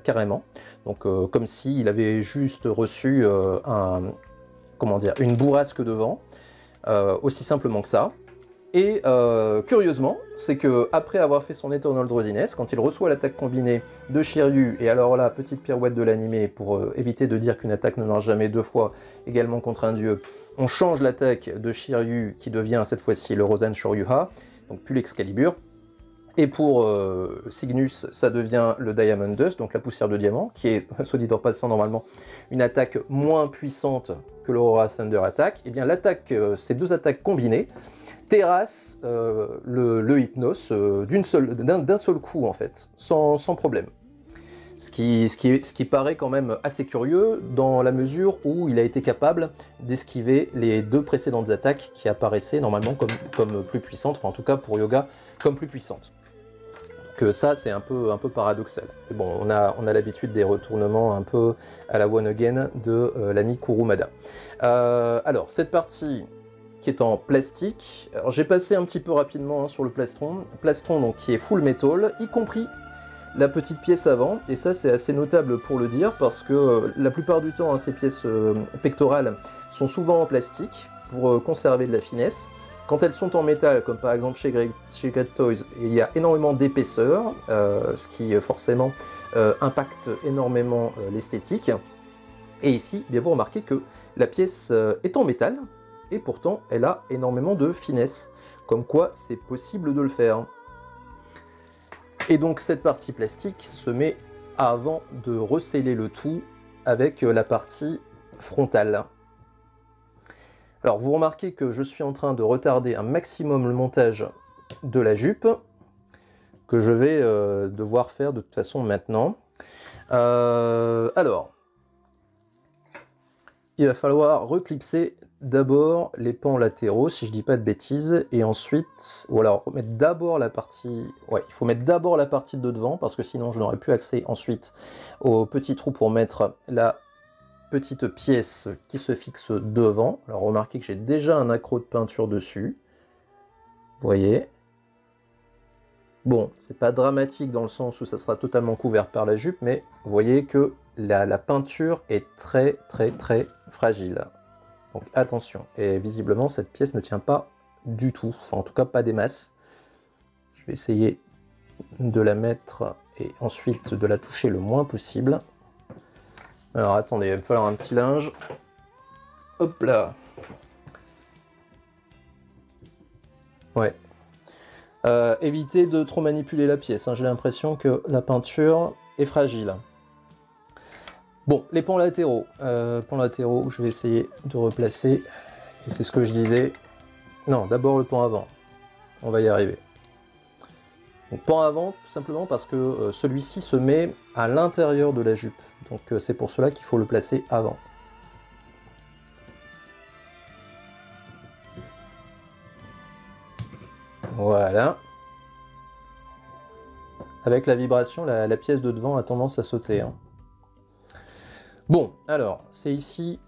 carrément, donc comme s'il avait juste reçu une bourrasque de vent, aussi simplement que ça. Et curieusement, c'est que après avoir fait son Eternal Drowsiness, quand il reçoit l'attaque combinée de Shiryu, et alors là, petite pirouette de l'animé pour éviter de dire qu'une attaque ne marche jamais 2 fois, également contre un dieu, on change l'attaque de Shiryu qui devient cette fois-ci le Rosan Shoryuha, donc plus l'Excalibur. Et pour Cygnus, ça devient le Diamond Dust, donc la poussière de diamant, qui est, soit dit en passant, normalement une attaque moins puissante que l'Aurora Thunder Attack. Et bien l'attaque, ces deux attaques combinées, terrasse le Hypnos d'un seul coup, en fait, sans problème. Ce qui paraît quand même assez curieux, dans la mesure où il a été capable d'esquiver les 2 précédentes attaques qui apparaissaient normalement comme plus puissantes, enfin en tout cas pour Yoga, comme plus puissantes. Que ça, c'est un peu paradoxal. Mais bon, on a l'habitude des retournements un peu à la One Again de l'ami Kurumada. Alors, cette partie qui est en plastique, alors j'ai passé un petit peu rapidement sur le plastron, donc qui est full metal, y compris la petite pièce avant, et ça c'est assez notable pour le dire, parce que la plupart du temps, ces pièces pectorales sont souvent en plastique, pour conserver de la finesse. Quand elles sont en métal, comme par exemple chez Great Toys, il y a énormément d'épaisseur, ce qui forcément impacte énormément l'esthétique. Et ici, bien vous remarquez que la pièce est en métal, et pourtant elle a énormément de finesse, comme quoi c'est possible de le faire. Et donc cette partie plastique se met avant de resceller le tout avec la partie frontale. Alors vous remarquez que je suis en train de retarder un maximum le montage de la jupe, que je vais devoir faire de toute façon maintenant. Alors, il va falloir reclipser d'abord les pans latéraux, si je dis pas de bêtises, et ensuite, ou alors mettre d'abord la partie, ouais, il faut mettre d'abord la partie de devant, parce que sinon je n'aurai plus accès ensuite au petit trou pour mettre la petite pièce qui se fixe devant. Alors remarquez que j'ai déjà un accroc de peinture dessus, vous voyez. Bon, c'est pas dramatique dans le sens où ça sera totalement couvert par la jupe, mais vous voyez que la peinture est très fragile. Donc attention, et visiblement cette pièce ne tient pas du tout, enfin en tout cas pas des masses. Je vais essayer de la mettre et ensuite de la toucher le moins possible. Alors attendez, il va me falloir un petit linge. Hop là. Ouais. Évitez de trop manipuler la pièce, hein. J'ai l'impression que la peinture est fragile. Bon, les pans latéraux. Je vais essayer de replacer. Et c'est ce que je disais. Non, d'abord le pan avant. On va y arriver. Donc pan avant, tout simplement parce que celui-ci se met à l'intérieur de la jupe. Donc c'est pour cela qu'il faut le placer avant. Voilà. Avec la vibration, la pièce de devant a tendance à sauter, hein. Bon, alors, c'est ici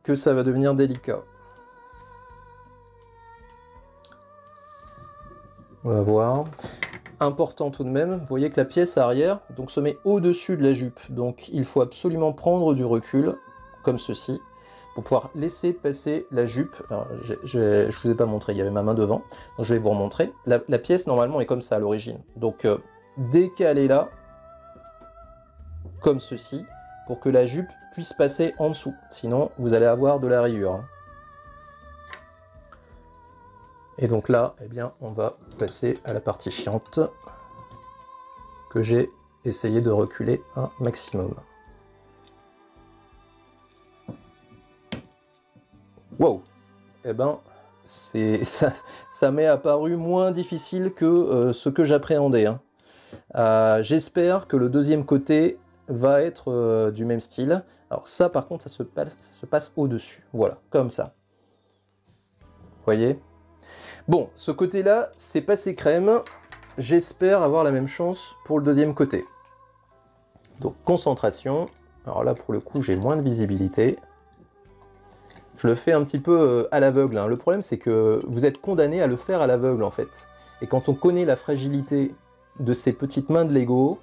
que ça va devenir délicat. On va voir. Important tout de même, vous voyez que la pièce arrière donc, se met au-dessus de la jupe. Donc il faut absolument prendre du recul, comme ceci, pour pouvoir laisser passer la jupe. Alors, je ne vous ai pas montré, il y avait ma main devant. Donc je vais vous remontrer. La pièce normalement est comme ça à l'origine. Donc décalez là, comme ceci, pour que la jupe puisse passer en dessous. Sinon vous allez avoir de la rayure. Et donc là, eh bien, on va passer à la partie chiante que j'ai essayé de reculer un maximum. Wow! Eh ben, ça m'est apparu moins difficile que ce que j'appréhendais. Hein. J'espère que le deuxième côté va être du même style. Alors ça, par contre, ça se passe au-dessus. Voilà, comme ça. Vous voyez? Bon, ce côté-là, c'est passé crème. J'espère avoir la même chance pour le deuxième côté. Donc, concentration. Alors là, pour le coup, j'ai moins de visibilité. Je le fais un petit peu à l'aveugle. Hein. Le problème, c'est que vous êtes condamné à le faire à l'aveugle, en fait. Et quand on connaît la fragilité de ces petites mains de Lego,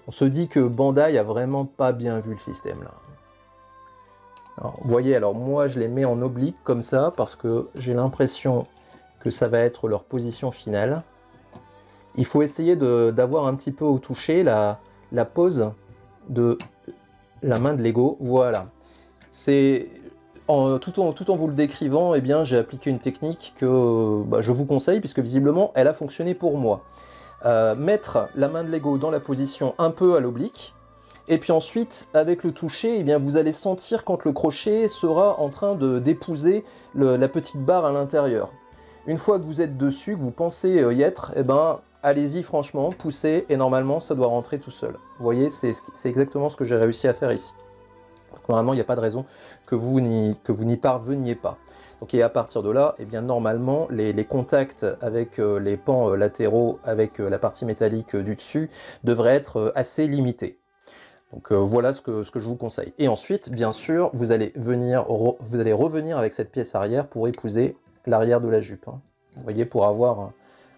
on se dit que Bandai a vraiment pas bien vu le système, là. Alors, vous voyez, alors moi, je les mets en oblique, comme ça, parce que j'ai l'impression que ça va être leur position finale. Il faut essayer d'avoir un petit peu au toucher la pose de la main de Lego. Voilà. C'est tout en vous le décrivant, eh bien, j'ai appliqué une technique que je vous conseille, puisque visiblement, elle a fonctionné pour moi. Mettre la main de Lego dans la position un peu à l'oblique, et puis ensuite, avec le toucher, eh bien, vous allez sentir quand le crochet sera en train d'épouser la petite barre à l'intérieur. Une fois que vous êtes dessus, que vous pensez y être, eh ben, allez-y franchement, poussez, et normalement ça doit rentrer tout seul. Vous voyez, c'est exactement ce que j'ai réussi à faire ici. Donc, normalement, il n'y a pas de raison que vous n'y parveniez pas. Donc, et à partir de là, eh bien, normalement, les contacts avec les pans latéraux, avec la partie métallique du dessus, devraient être assez limités. Donc voilà ce que je vous conseille. Et ensuite, bien sûr, vous allez revenir avec cette pièce arrière pour épouser l'arrière de la jupe. Hein. Vous voyez, pour avoir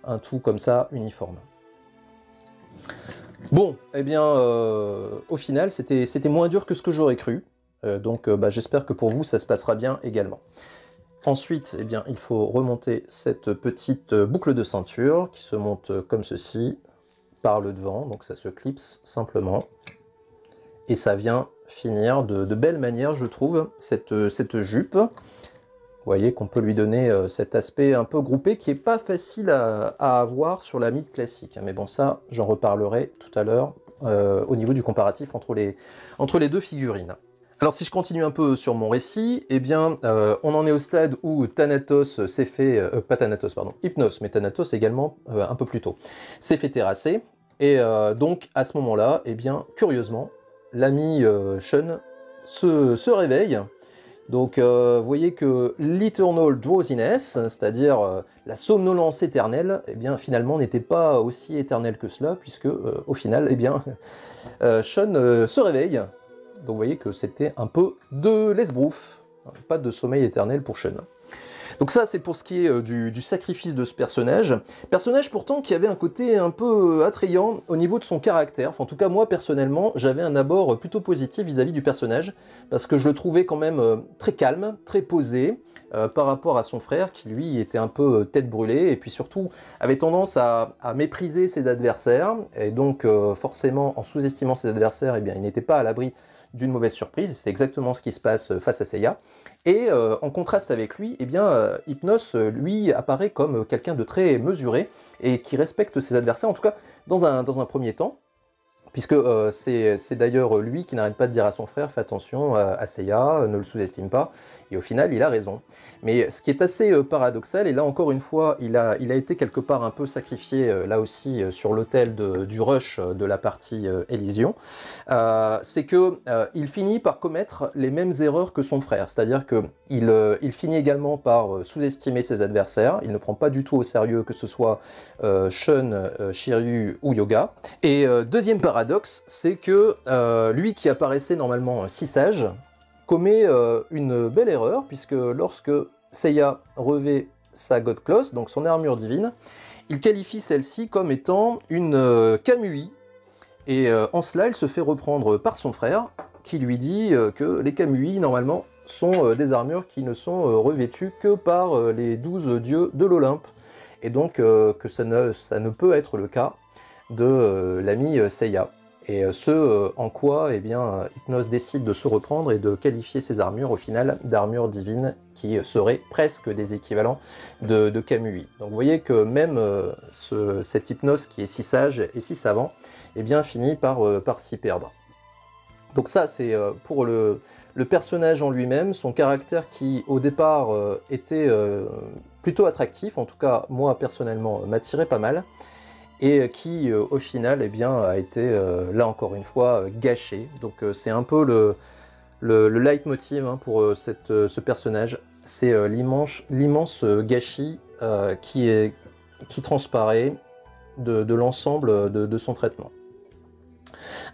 un tout comme ça, uniforme. Bon, eh bien, au final, c'était moins dur que ce que j'aurais cru. Donc j'espère que pour vous, ça se passera bien également. Ensuite, eh bien, il faut remonter cette petite boucle de ceinture qui se monte comme ceci, par le devant. Donc ça se clipse simplement. Et ça vient finir de belle manière, je trouve, cette jupe. Vous voyez qu'on peut lui donner cet aspect un peu groupé qui n'est pas facile à avoir sur la mid classique. Mais bon, ça, j'en reparlerai tout à l'heure au niveau du comparatif entre les deux figurines. Alors si je continue un peu sur mon récit, eh bien, on en est au stade où Thanatos s'est fait... pas Thanatos, pardon, Hypnos, mais Thanatos également un peu plus tôt, s'est fait terrasser. Et donc, à ce moment-là, eh bien, curieusement, l'ami Sean se réveille. Donc vous voyez que l'Eternal Drowsiness, c'est-à-dire la somnolence éternelle, eh bien finalement n'était pas aussi éternelle que cela, puisque au final, eh bien, Sean se réveille. Donc vous voyez que c'était un peu de l'esbrouf, pas de sommeil éternel pour Sean. Donc ça, c'est pour ce qui est du sacrifice de ce personnage. Personnage pourtant qui avait un côté un peu attrayant au niveau de son caractère. Enfin, en tout cas, moi, personnellement, j'avais un abord plutôt positif vis-à-vis du personnage, parce que je le trouvais quand même très calme, très posé, par rapport à son frère, qui lui était un peu tête brûlée, et puis surtout avait tendance à mépriser ses adversaires, et donc forcément, en sous-estimant ses adversaires, eh bien, il n'était pas à l'abri d'une mauvaise surprise. C'est exactement ce qui se passe face à Seiya. Et en contraste avec lui, eh bien, Hypnos, lui, apparaît comme quelqu'un de très mesuré et qui respecte ses adversaires, en tout cas dans un premier temps, puisque c'est d'ailleurs lui qui n'arrête pas de dire à son frère « Fais attention à Seiya, ne le sous-estime pas ». Et au final, il a raison. Mais ce qui est assez paradoxal, et là encore une fois, il a été quelque part un peu sacrifié, là aussi, sur l'autel du rush de la partie Elysion, c'est que il finit par commettre les mêmes erreurs que son frère. C'est-à-dire qu'il finit également par sous-estimer ses adversaires, il ne prend pas du tout au sérieux que ce soit Shun, Shiryu ou Yoga. Et deuxième paradoxe, c'est que lui qui apparaissait normalement si sage, commet une belle erreur, puisque lorsque Seiya revêt sa God Cloth, donc son armure divine, il qualifie celle-ci comme étant une Kamui, et en cela, elle se fait reprendre par son frère, qui lui dit que les Kamui, normalement, sont des armures qui ne sont revêtues que par les 12 dieux de l'Olympe, et donc que ça ne peut être le cas de l'ami Seiya. Et en quoi eh bien, Hypnos décide de se reprendre et de qualifier ses armures, au final, d'armures divines, qui seraient presque des équivalents de Kamui. Donc vous voyez que même cet Hypnos qui est si sage et si savant, eh bien, finit par s'y perdre. Donc ça, c'est pour le personnage en lui-même, son caractère qui, au départ, était plutôt attractif, en tout cas, moi, personnellement, m'attirait pas mal, et qui, au final, eh bien, a été, là encore une fois, gâché. Donc c'est un peu le leitmotiv hein, pour ce personnage, c'est l'immense gâchis qui transparaît de l'ensemble de son traitement.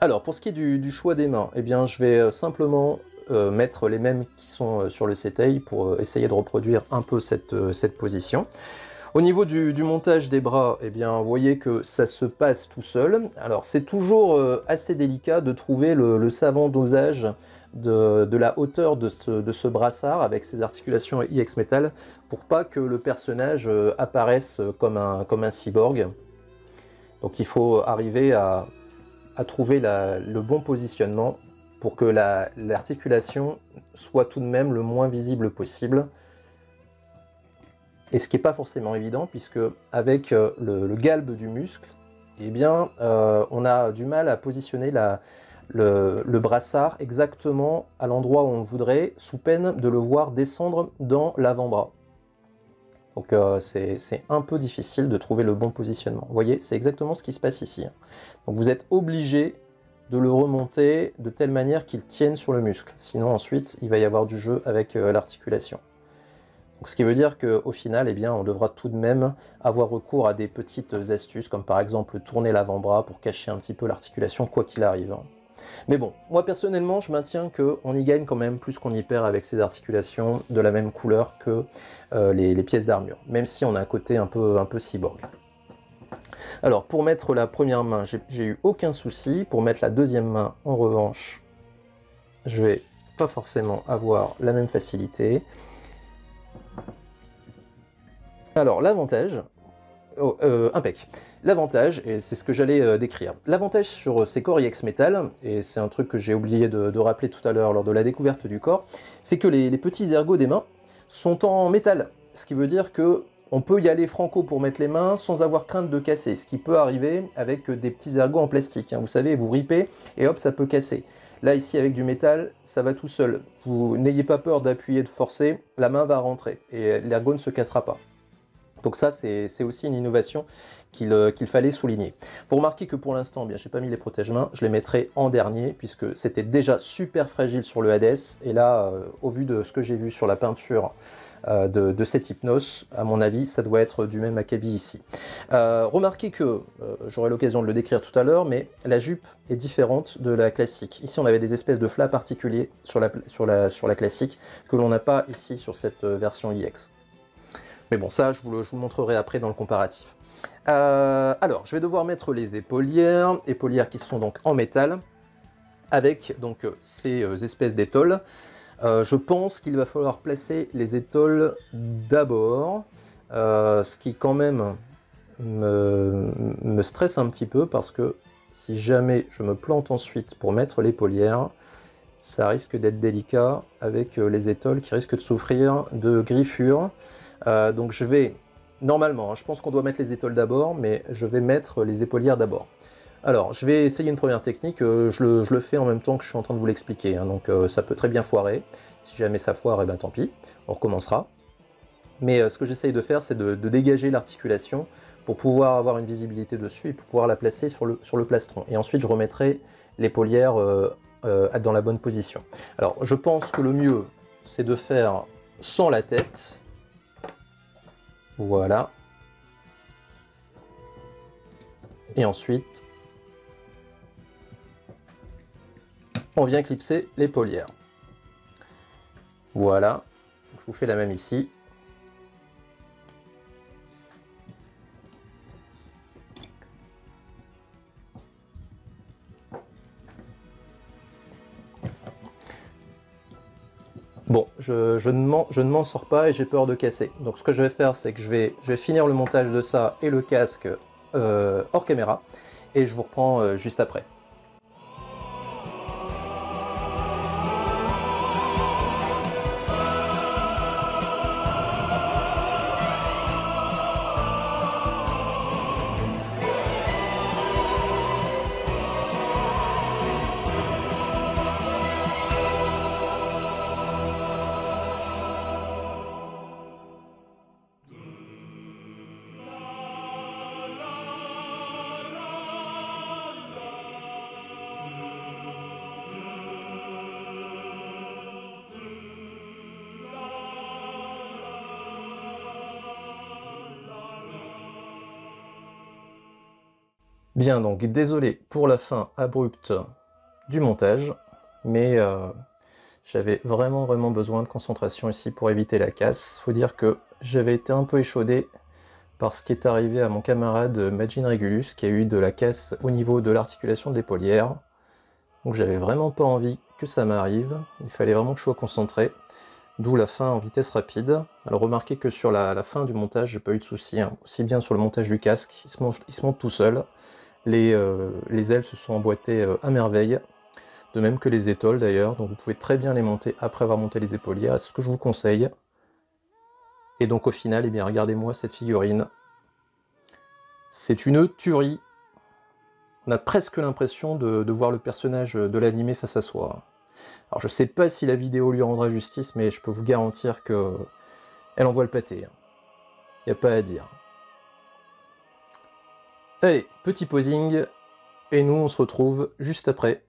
Alors, pour ce qui est du choix des mains, eh bien, je vais simplement mettre les mêmes qui sont sur le Setei pour essayer de reproduire un peu cette position. Au niveau du montage des bras, eh bien, vous voyez que ça se passe tout seul. Alors, c'est toujours assez délicat de trouver le savant dosage de la hauteur de ce brassard avec ses articulations IX Metal pour pas que le personnage apparaisse comme un cyborg. Donc, il faut arriver à trouver le bon positionnement pour que l'articulation soit tout de même le moins visible possible. Et ce qui n'est pas forcément évident, puisque avec le galbe du muscle, eh bien, on a du mal à positionner le brassard exactement à l'endroit où on voudrait, sous peine de le voir descendre dans l'avant-bras. Donc c'est un peu difficile de trouver le bon positionnement. Vous voyez, c'est exactement ce qui se passe ici. Donc vous êtes obligé de le remonter de telle manière qu'il tienne sur le muscle. Sinon ensuite, il va y avoir du jeu avec l'articulation. Donc, ce qui veut dire qu'au final, eh bien, on devra tout de même avoir recours à des petites astuces, comme par exemple tourner l'avant-bras pour cacher un petit peu l'articulation, quoi qu'il arrive. Mais bon, moi personnellement, je maintiens qu'on y gagne quand même plus qu'on y perd avec ces articulations de la même couleur que les pièces d'armure, même si on a un côté un peu cyborg. Alors, pour mettre la première main, j'ai eu aucun souci. Pour mettre la deuxième main, en revanche, je vais pas forcément avoir la même facilité. Alors, l'avantage, impec. L'avantage, et c'est ce que j'allais décrire, l'avantage sur ces corps IX Metal, et c'est un truc que j'ai oublié de rappeler tout à l'heure lors de la découverte du corps, c'est que les petits ergots des mains sont en métal, ce qui veut dire que on peut y aller franco pour mettre les mains sans avoir crainte de casser, ce qui peut arriver avec des petits ergots en plastique. Hein. Vous savez, vous ripez et hop, ça peut casser. Là, ici, avec du métal, ça va tout seul. Vous n'ayez pas peur d'appuyer, de forcer, la main va rentrer et l'ergot ne se cassera pas. Donc ça, c'est aussi une innovation qu'il fallait souligner. Vous remarquez que pour l'instant, je n'ai pas mis les protège-mains, je les mettrai en dernier, puisque c'était déjà super fragile sur le Hades, et là, au vu de ce que j'ai vu sur la peinture de cet Hypnos, à mon avis, ça doit être du même acabit ici. Remarquez que, j'aurai l'occasion de le décrire tout à l'heure, mais la jupe est différente de la classique. Ici, on avait des espèces de flaps particuliers sur la classique, que l'on n'a pas ici sur cette version IX. Mais bon, ça, je vous le montrerai après dans le comparatif. Alors, je vais devoir mettre les épaulières qui sont donc en métal, avec donc ces espèces d'étoiles. Je pense qu'il va falloir placer les étoiles d'abord, ce qui quand même me stresse un petit peu, parce que si jamais je me plante ensuite pour mettre l'épaulière, ça risque d'être délicat avec les étoiles qui risquent de souffrir de griffures. Donc je vais, normalement, hein, je pense qu'on doit mettre les étoiles d'abord, mais je vais mettre les épaulières d'abord. Alors, je vais essayer une première technique, je le fais en même temps que je suis en train de vous l'expliquer, hein, donc ça peut très bien foirer. Si jamais ça foire, eh ben tant pis, on recommencera. Mais ce que j'essaye de faire, c'est de dégager l'articulation pour pouvoir avoir une visibilité dessus et pour pouvoir la placer sur le plastron. Et ensuite, je remettrai l'épaulière dans la bonne position. Alors, je pense que le mieux, c'est de faire sans la tête. Voilà. Et ensuite, on vient clipser l'épaulière. Voilà. Je vous fais la même ici. je ne m'en sors pas et j'ai peur de casser. Donc ce que je vais faire, c'est que je vais finir le montage de ça et le casque hors caméra, et je vous reprends juste après. Bien, donc désolé pour la fin abrupte du montage, mais j'avais vraiment besoin de concentration ici pour éviter la casse. Faut dire que j'avais été un peu échaudé par ce qui est arrivé à mon camarade Magin Regulus, qui a eu de la casse au niveau de l'articulation de l'épaulière. Donc j'avais vraiment pas envie que ça m'arrive, il fallait vraiment que je sois concentré, d'où la fin en vitesse rapide. Alors remarquez que sur la fin du montage, j'ai pas eu de soucis, hein. Aussi bien sur le montage du casque, il se monte tout seul. Les ailes se sont emboîtées à merveille, de même que les étoiles d'ailleurs, donc vous pouvez très bien les monter après avoir monté les épaulières, c'est ce que je vous conseille. Et donc au final, eh bien regardez-moi cette figurine. C'est une tuerie. On a presque l'impression de voir le personnage de l'animé face à soi. Alors je sais pas si la vidéo lui rendra justice, mais je peux vous garantir que elle envoie le pâté. Y a pas à dire. Allez, petit posing, et nous on se retrouve juste après.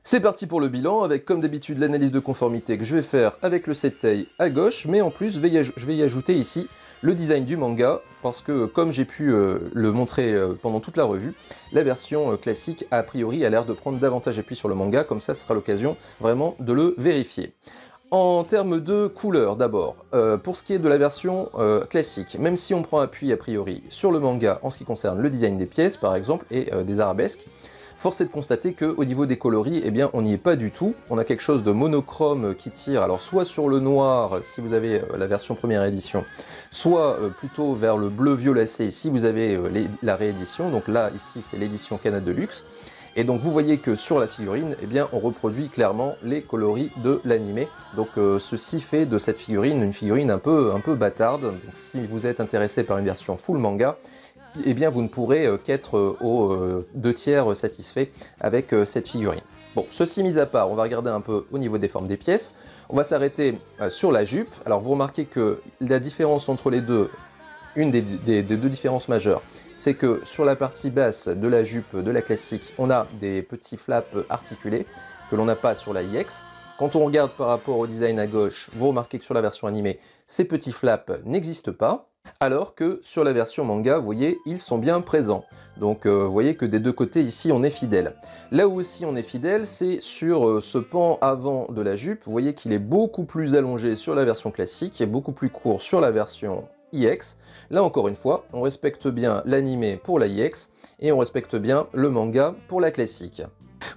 C'est parti pour le bilan, avec comme d'habitude l'analyse de conformité que je vais faire avec le Setei à gauche, mais en plus je vais y ajouter ici le design du manga, parce que comme j'ai pu le montrer pendant toute la revue, la version classique a priori a l'air de prendre davantage appui sur le manga, comme ça ce sera l'occasion vraiment de le vérifier. En termes de couleur d'abord, pour ce qui est de la version classique, même si on prend appui a priori sur le manga en ce qui concerne le design des pièces par exemple et des arabesques, force est de constater qu'au niveau des coloris, eh bien, on n'y est pas du tout. On a quelque chose de monochrome qui tire, alors soit sur le noir si vous avez la version première édition, soit plutôt vers le bleu violacé si vous avez la réédition. Donc là, ici, c'est l'édition Canade Deluxe. Et donc vous voyez que sur la figurine, eh bien, on reproduit clairement les coloris de l'animé. Donc ceci fait de cette figurine une figurine un peu bâtarde. Donc si vous êtes intéressé par une version full manga, eh bien vous ne pourrez qu'être aux 2/3 satisfait avec cette figurine. Bon, ceci mis à part, on va regarder un peu au niveau des formes des pièces. On va s'arrêter sur la jupe. Alors vous remarquez que la différence entre les deux, une des deux différences majeures, c'est que sur la partie basse de la jupe de la classique, on a des petits flaps articulés que l'on n'a pas sur la IX. Quand on regarde par rapport au design à gauche, vous remarquez que sur la version animée, ces petits flaps n'existent pas. Alors que sur la version manga, vous voyez, ils sont bien présents. Donc vous voyez que des deux côtés ici, on est fidèle. Là où aussi on est fidèle, c'est sur ce pan avant de la jupe. Vous voyez qu'il est beaucoup plus allongé sur la version classique et beaucoup plus court sur la version IX. Là encore une fois, on respecte bien l'animé pour la IX et on respecte bien le manga pour la classique.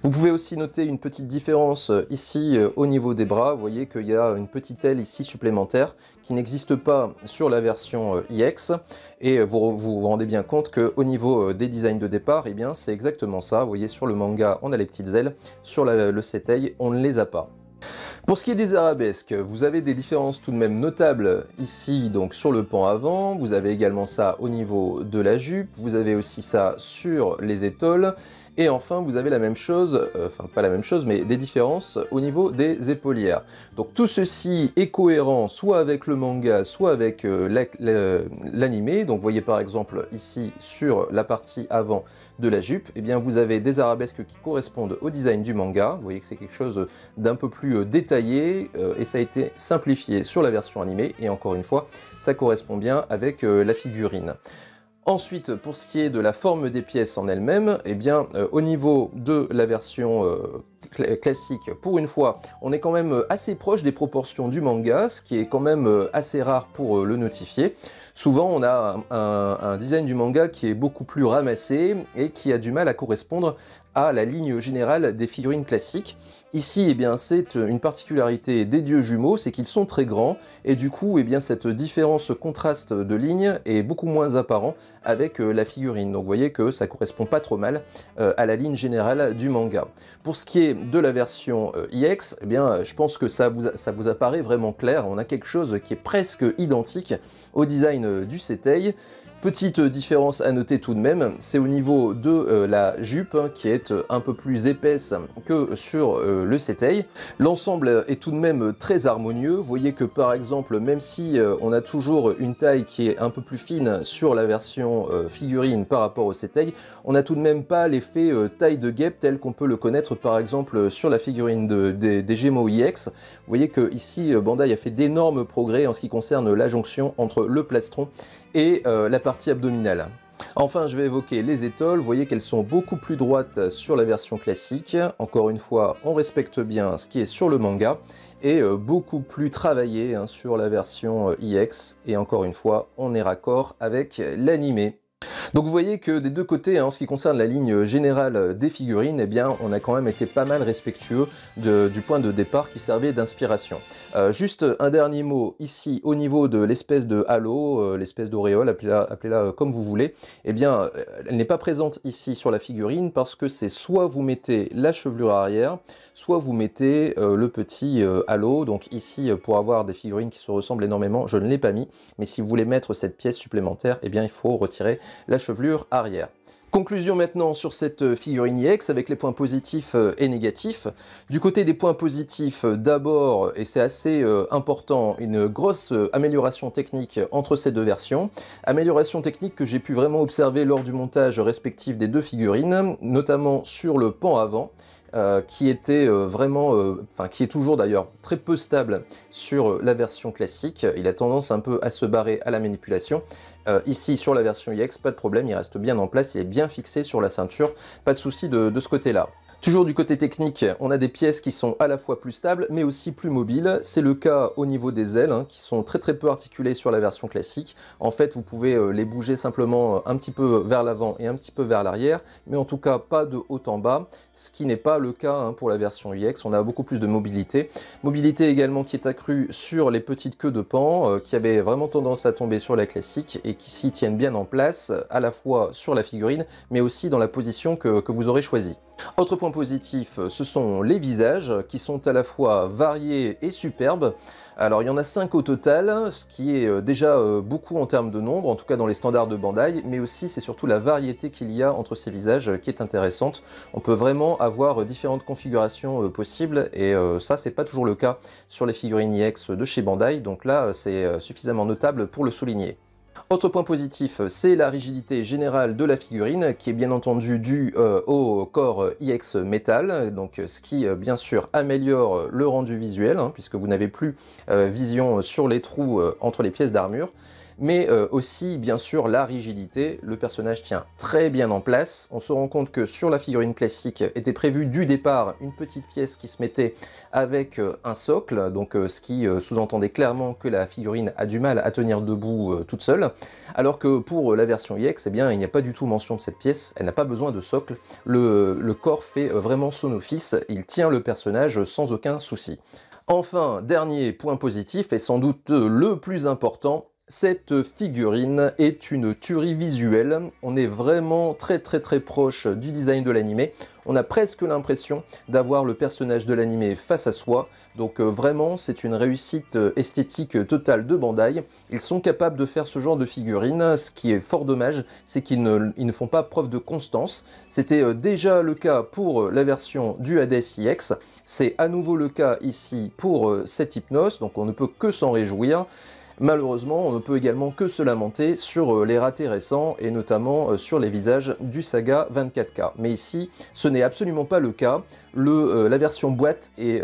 Vous pouvez aussi noter une petite différence ici au niveau des bras. Vous voyez qu'il y a une petite aile ici supplémentaire qui n'existe pas sur la version IX. Et vous rendez bien compte qu'au niveau des designs de départ, eh bien c'est exactement ça. Vous voyez, sur le manga, on a les petites ailes. Sur le Setei, on ne les a pas. Pour ce qui est des arabesques, vous avez des différences tout de même notables ici, donc sur le pan avant. Vous avez également ça au niveau de la jupe. Vous avez aussi ça sur les étoiles. Et enfin, vous avez la même chose, enfin pas la même chose, mais des différences au niveau des épaulières. Donc tout ceci est cohérent soit avec le manga, soit avec l'animé. Donc vous voyez par exemple ici sur la partie avant de la jupe, eh bien vous avez des arabesques qui correspondent au design du manga. Vous voyez que c'est quelque chose d'un peu plus détaillé et ça a été simplifié sur la version animée. Et encore une fois, ça correspond bien avec la figurine. Ensuite, pour ce qui est de la forme des pièces en elles-mêmes, eh bien, au niveau de la version classique, pour une fois, on est quand même assez proche des proportions du manga, ce qui est quand même assez rare pour le notifier. Souvent, on a un design du manga qui est beaucoup plus ramassé et qui a du mal à correspondre à la ligne générale des figurines classiques. Ici, eh bien, c'est une particularité des dieux jumeaux, c'est qu'ils sont très grands, et du coup, eh bien, cette différence, ce contraste de ligne est beaucoup moins apparent avec la figurine. Donc vous voyez que ça correspond pas trop mal à la ligne générale du manga. Pour ce qui est de la version IX, eh bien, je pense que ça vous apparaît vraiment clair. On a quelque chose qui est presque identique au design du Setei. Petite différence à noter tout de même, c'est au niveau de la jupe hein, qui est un peu plus épaisse que sur le Setei. L'ensemble est tout de même très harmonieux. Vous voyez que par exemple, même si on a toujours une taille qui est un peu plus fine sur la version figurine par rapport au Setei, on n'a tout de même pas l'effet taille de guêpe tel qu'on peut le connaître par exemple sur la figurine des Gémeaux IX. Vous voyez que ici Bandai a fait d'énormes progrès en ce qui concerne la jonction entre le plastron et la partie abdominale. Enfin, je vais évoquer les étoiles. Vous voyez qu'elles sont beaucoup plus droites sur la version classique. Encore une fois, on respecte bien ce qui est sur le manga et beaucoup plus travaillé hein, sur la version IX. Et encore une fois, on est raccord avec l'animé. Donc vous voyez que des deux côtés, hein, en ce qui concerne la ligne générale des figurines, eh bien, on a quand même été pas mal respectueux du point de départ qui servait d'inspiration. Juste un dernier mot ici au niveau de l'espèce de halo, l'espèce d'auréole, appelez-la comme vous voulez. Eh bien, elle n'est pas présente ici sur la figurine parce que c'est soit vous mettez la chevelure arrière, soit vous mettez le petit halo. Donc ici, pour avoir des figurines qui se ressemblent énormément, je ne l'ai pas mis. Mais si vous voulez mettre cette pièce supplémentaire, eh bien, il faut retirer la chevelure arrière. Conclusion maintenant sur cette figurine IX avec les points positifs et négatifs. Du côté des points positifs, d'abord, et c'est assez important, une grosse amélioration technique entre ces deux versions. Amélioration technique que j'ai pu vraiment observer lors du montage respectif des deux figurines, notamment sur le pan avant. Qui était qui est toujours d'ailleurs très peu stable sur la version classique. Il a tendance un peu à se barrer à la manipulation. Ici sur la version IX, pas de problème, il reste bien en place, il est bien fixé sur la ceinture, pas de souci de ce côté-là. Toujours du côté technique, on a des pièces qui sont à la fois plus stables, mais aussi plus mobiles. C'est le cas au niveau des ailes, qui sont très peu articulées sur la version classique. En fait, vous pouvez les bouger simplement un petit peu vers l'avant et un petit peu vers l'arrière, mais en tout cas pas de haut en bas, ce qui n'est pas le cas pour la version IX. On a beaucoup plus de mobilité. Mobilité également qui est accrue sur les petites queues de pan, qui avaient vraiment tendance à tomber sur la classique et qui s'y tiennent bien en place, à la fois sur la figurine, mais aussi dans la position que vous aurez choisie. Autre point positif, ce sont les visages qui sont à la fois variés et superbes. Alors il y en a 5 au total, ce qui est déjà beaucoup en termes de nombre, en tout cas dans les standards de Bandai, mais aussi c'est surtout la variété qu'il y a entre ces visages qui est intéressante. On peut vraiment avoir différentes configurations possibles et ça c'est pas toujours le cas sur les figurines IX de chez Bandai, donc là c'est suffisamment notable pour le souligner. Autre point positif, c'est la rigidité générale de la figurine, qui est bien entendu due au corps IX métal, donc ce qui bien sûr améliore le rendu visuel, puisque vous n'avez plus vision sur les trous entre les pièces d'armure. Mais aussi bien sûr la rigidité, le personnage tient très bien en place. On se rend compte que sur la figurine classique était prévu du départ une petite pièce qui se mettait avec un socle, donc ce qui sous-entendait clairement que la figurine a du mal à tenir debout toute seule, alors que pour la version IX, eh bien, il n'y a pas du tout mention de cette pièce, elle n'a pas besoin de socle, le corps fait vraiment son office, il tient le personnage sans aucun souci. Enfin, dernier point positif, et sans doute le plus important, cette figurine est une tuerie visuelle. On est vraiment très proche du design de l'animé. On a presque l'impression d'avoir le personnage de l'animé face à soi. Donc vraiment, c'est une réussite esthétique totale de Bandai. Ils sont capables de faire ce genre de figurine. Ce qui est fort dommage, c'est qu'ils ne font pas preuve de constance. C'était déjà le cas pour la version du Hades IX. C'est à nouveau le cas ici pour cette Hypnos. Donc on ne peut que s'en réjouir. Malheureusement, on ne peut également que se lamenter sur les ratés récents et notamment sur les visages du Saga 24K. Mais ici, ce n'est absolument pas le cas. La version boîte est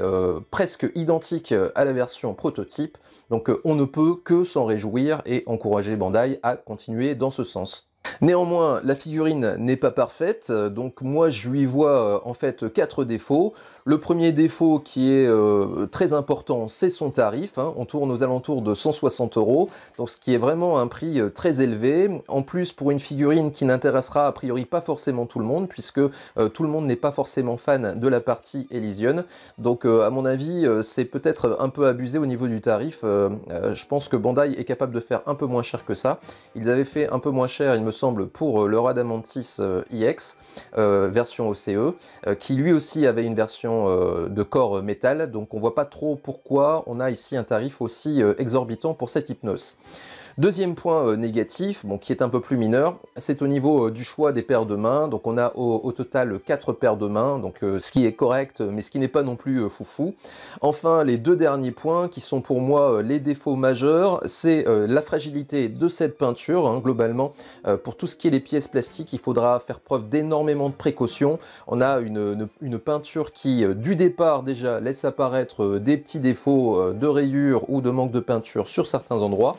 presque identique à la version prototype, donc on ne peut que s'en réjouir et encourager Bandai à continuer dans ce sens. Néanmoins, la figurine n'est pas parfaite, donc moi je lui vois en fait 4 défauts. Le premier défaut qui est très important, c'est son tarif, on tourne aux alentours de 160 €, donc ce qui est vraiment un prix très élevé. En plus, pour une figurine qui n'intéressera a priori pas forcément tout le monde, puisque tout le monde n'est pas forcément fan de la partie Elysium. Donc à mon avis, c'est peut-être un peu abusé au niveau du tarif. Je pense que Bandai est capable de faire un peu moins cher que ça. Ils avaient fait un peu moins cher, il me semble, pour le Radamantis IX, version OCE, qui lui aussi avait une version de corps métal, donc on voit pas trop pourquoi on a ici un tarif aussi exorbitant pour cette Hypnos. Deuxième point négatif, qui est un peu plus mineur, c'est au niveau du choix des paires de mains. Donc on a au total 4 paires de mains, donc ce qui est correct, mais ce qui n'est pas non plus foufou. Enfin, les deux derniers points qui sont pour moi les défauts majeurs, c'est la fragilité de cette peinture. Globalement, pour tout ce qui est les pièces plastiques, il faudra faire preuve d'énormément de précaution. On a une peinture qui, du départ déjà, laisse apparaître des petits défauts de rayures ou de manque de peinture sur certains endroits,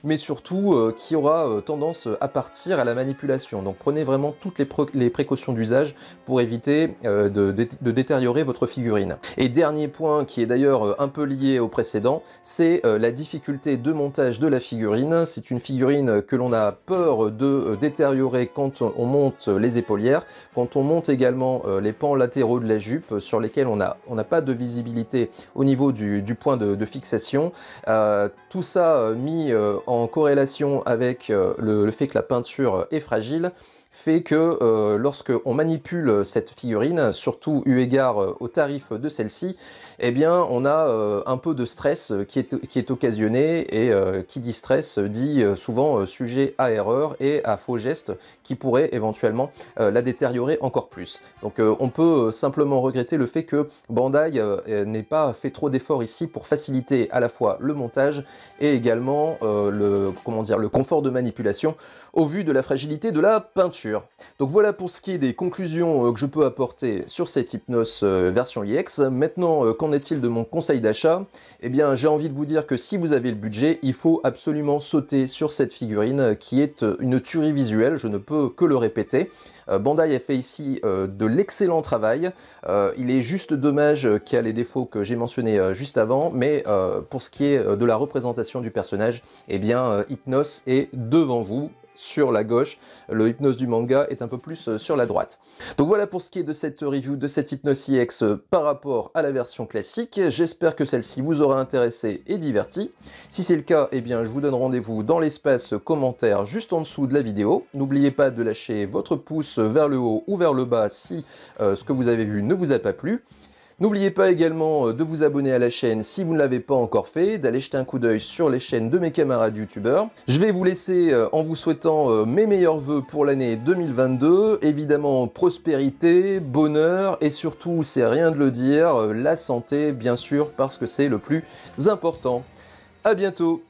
mais surtout qui aura tendance à partir à la manipulation. Donc prenez vraiment toutes les précautions d'usage pour éviter de détériorer votre figurine. Et dernier point qui est d'ailleurs un peu lié au précédent, c'est la difficulté de montage de la figurine. C'est une figurine que l'on a peur de détériorer quand on monte les épaulières, quand on monte également les pans latéraux de la jupe sur lesquels on n'a pas de visibilité au niveau du point de fixation. Tout ça mis en corrélation avec le fait que la peinture est fragile, fait que lorsqu'on manipule cette figurine, surtout eu égard au tarif de celle-ci, eh bien on a un peu de stress qui est occasionné, et qui dit stress dit souvent sujet à erreur et à faux gestes qui pourraient éventuellement la détériorer encore plus. Donc on peut simplement regretter le fait que Bandai n'ait pas fait trop d'efforts ici pour faciliter à la fois le montage et également le confort de manipulation au vu de la fragilité de la peinture. Donc voilà pour ce qui est des conclusions que je peux apporter sur cette Hypnos version EX. Maintenant, qu'en est-il de mon conseil d'achat? Eh bien, j'ai envie de vous dire que si vous avez le budget, il faut absolument sauter sur cette figurine qui est une tuerie visuelle, je ne peux que le répéter. Bandai a fait ici de l'excellent travail. Il est juste dommage qu'il y a les défauts que j'ai mentionnés juste avant, mais pour ce qui est de la représentation du personnage, eh bien Hypnos est devant vous. Sur la gauche, le Hypnos du manga est un peu plus sur la droite. Donc voilà pour ce qui est de cette review de cette Hypnos EX par rapport à la version classique. J'espère que celle-ci vous aura intéressé et diverti. Si c'est le cas, eh bien je vous donne rendez-vous dans l'espace commentaire juste en dessous de la vidéo. N'oubliez pas de lâcher votre pouce vers le haut ou vers le bas si ce que vous avez vu ne vous a pas plu. N'oubliez pas également de vous abonner à la chaîne si vous ne l'avez pas encore fait, d'aller jeter un coup d'œil sur les chaînes de mes camarades youtubeurs. Je vais vous laisser en vous souhaitant mes meilleurs vœux pour l'année 2022, évidemment prospérité, bonheur et surtout, c'est rien de le dire, la santé bien sûr parce que c'est le plus important. À bientôt!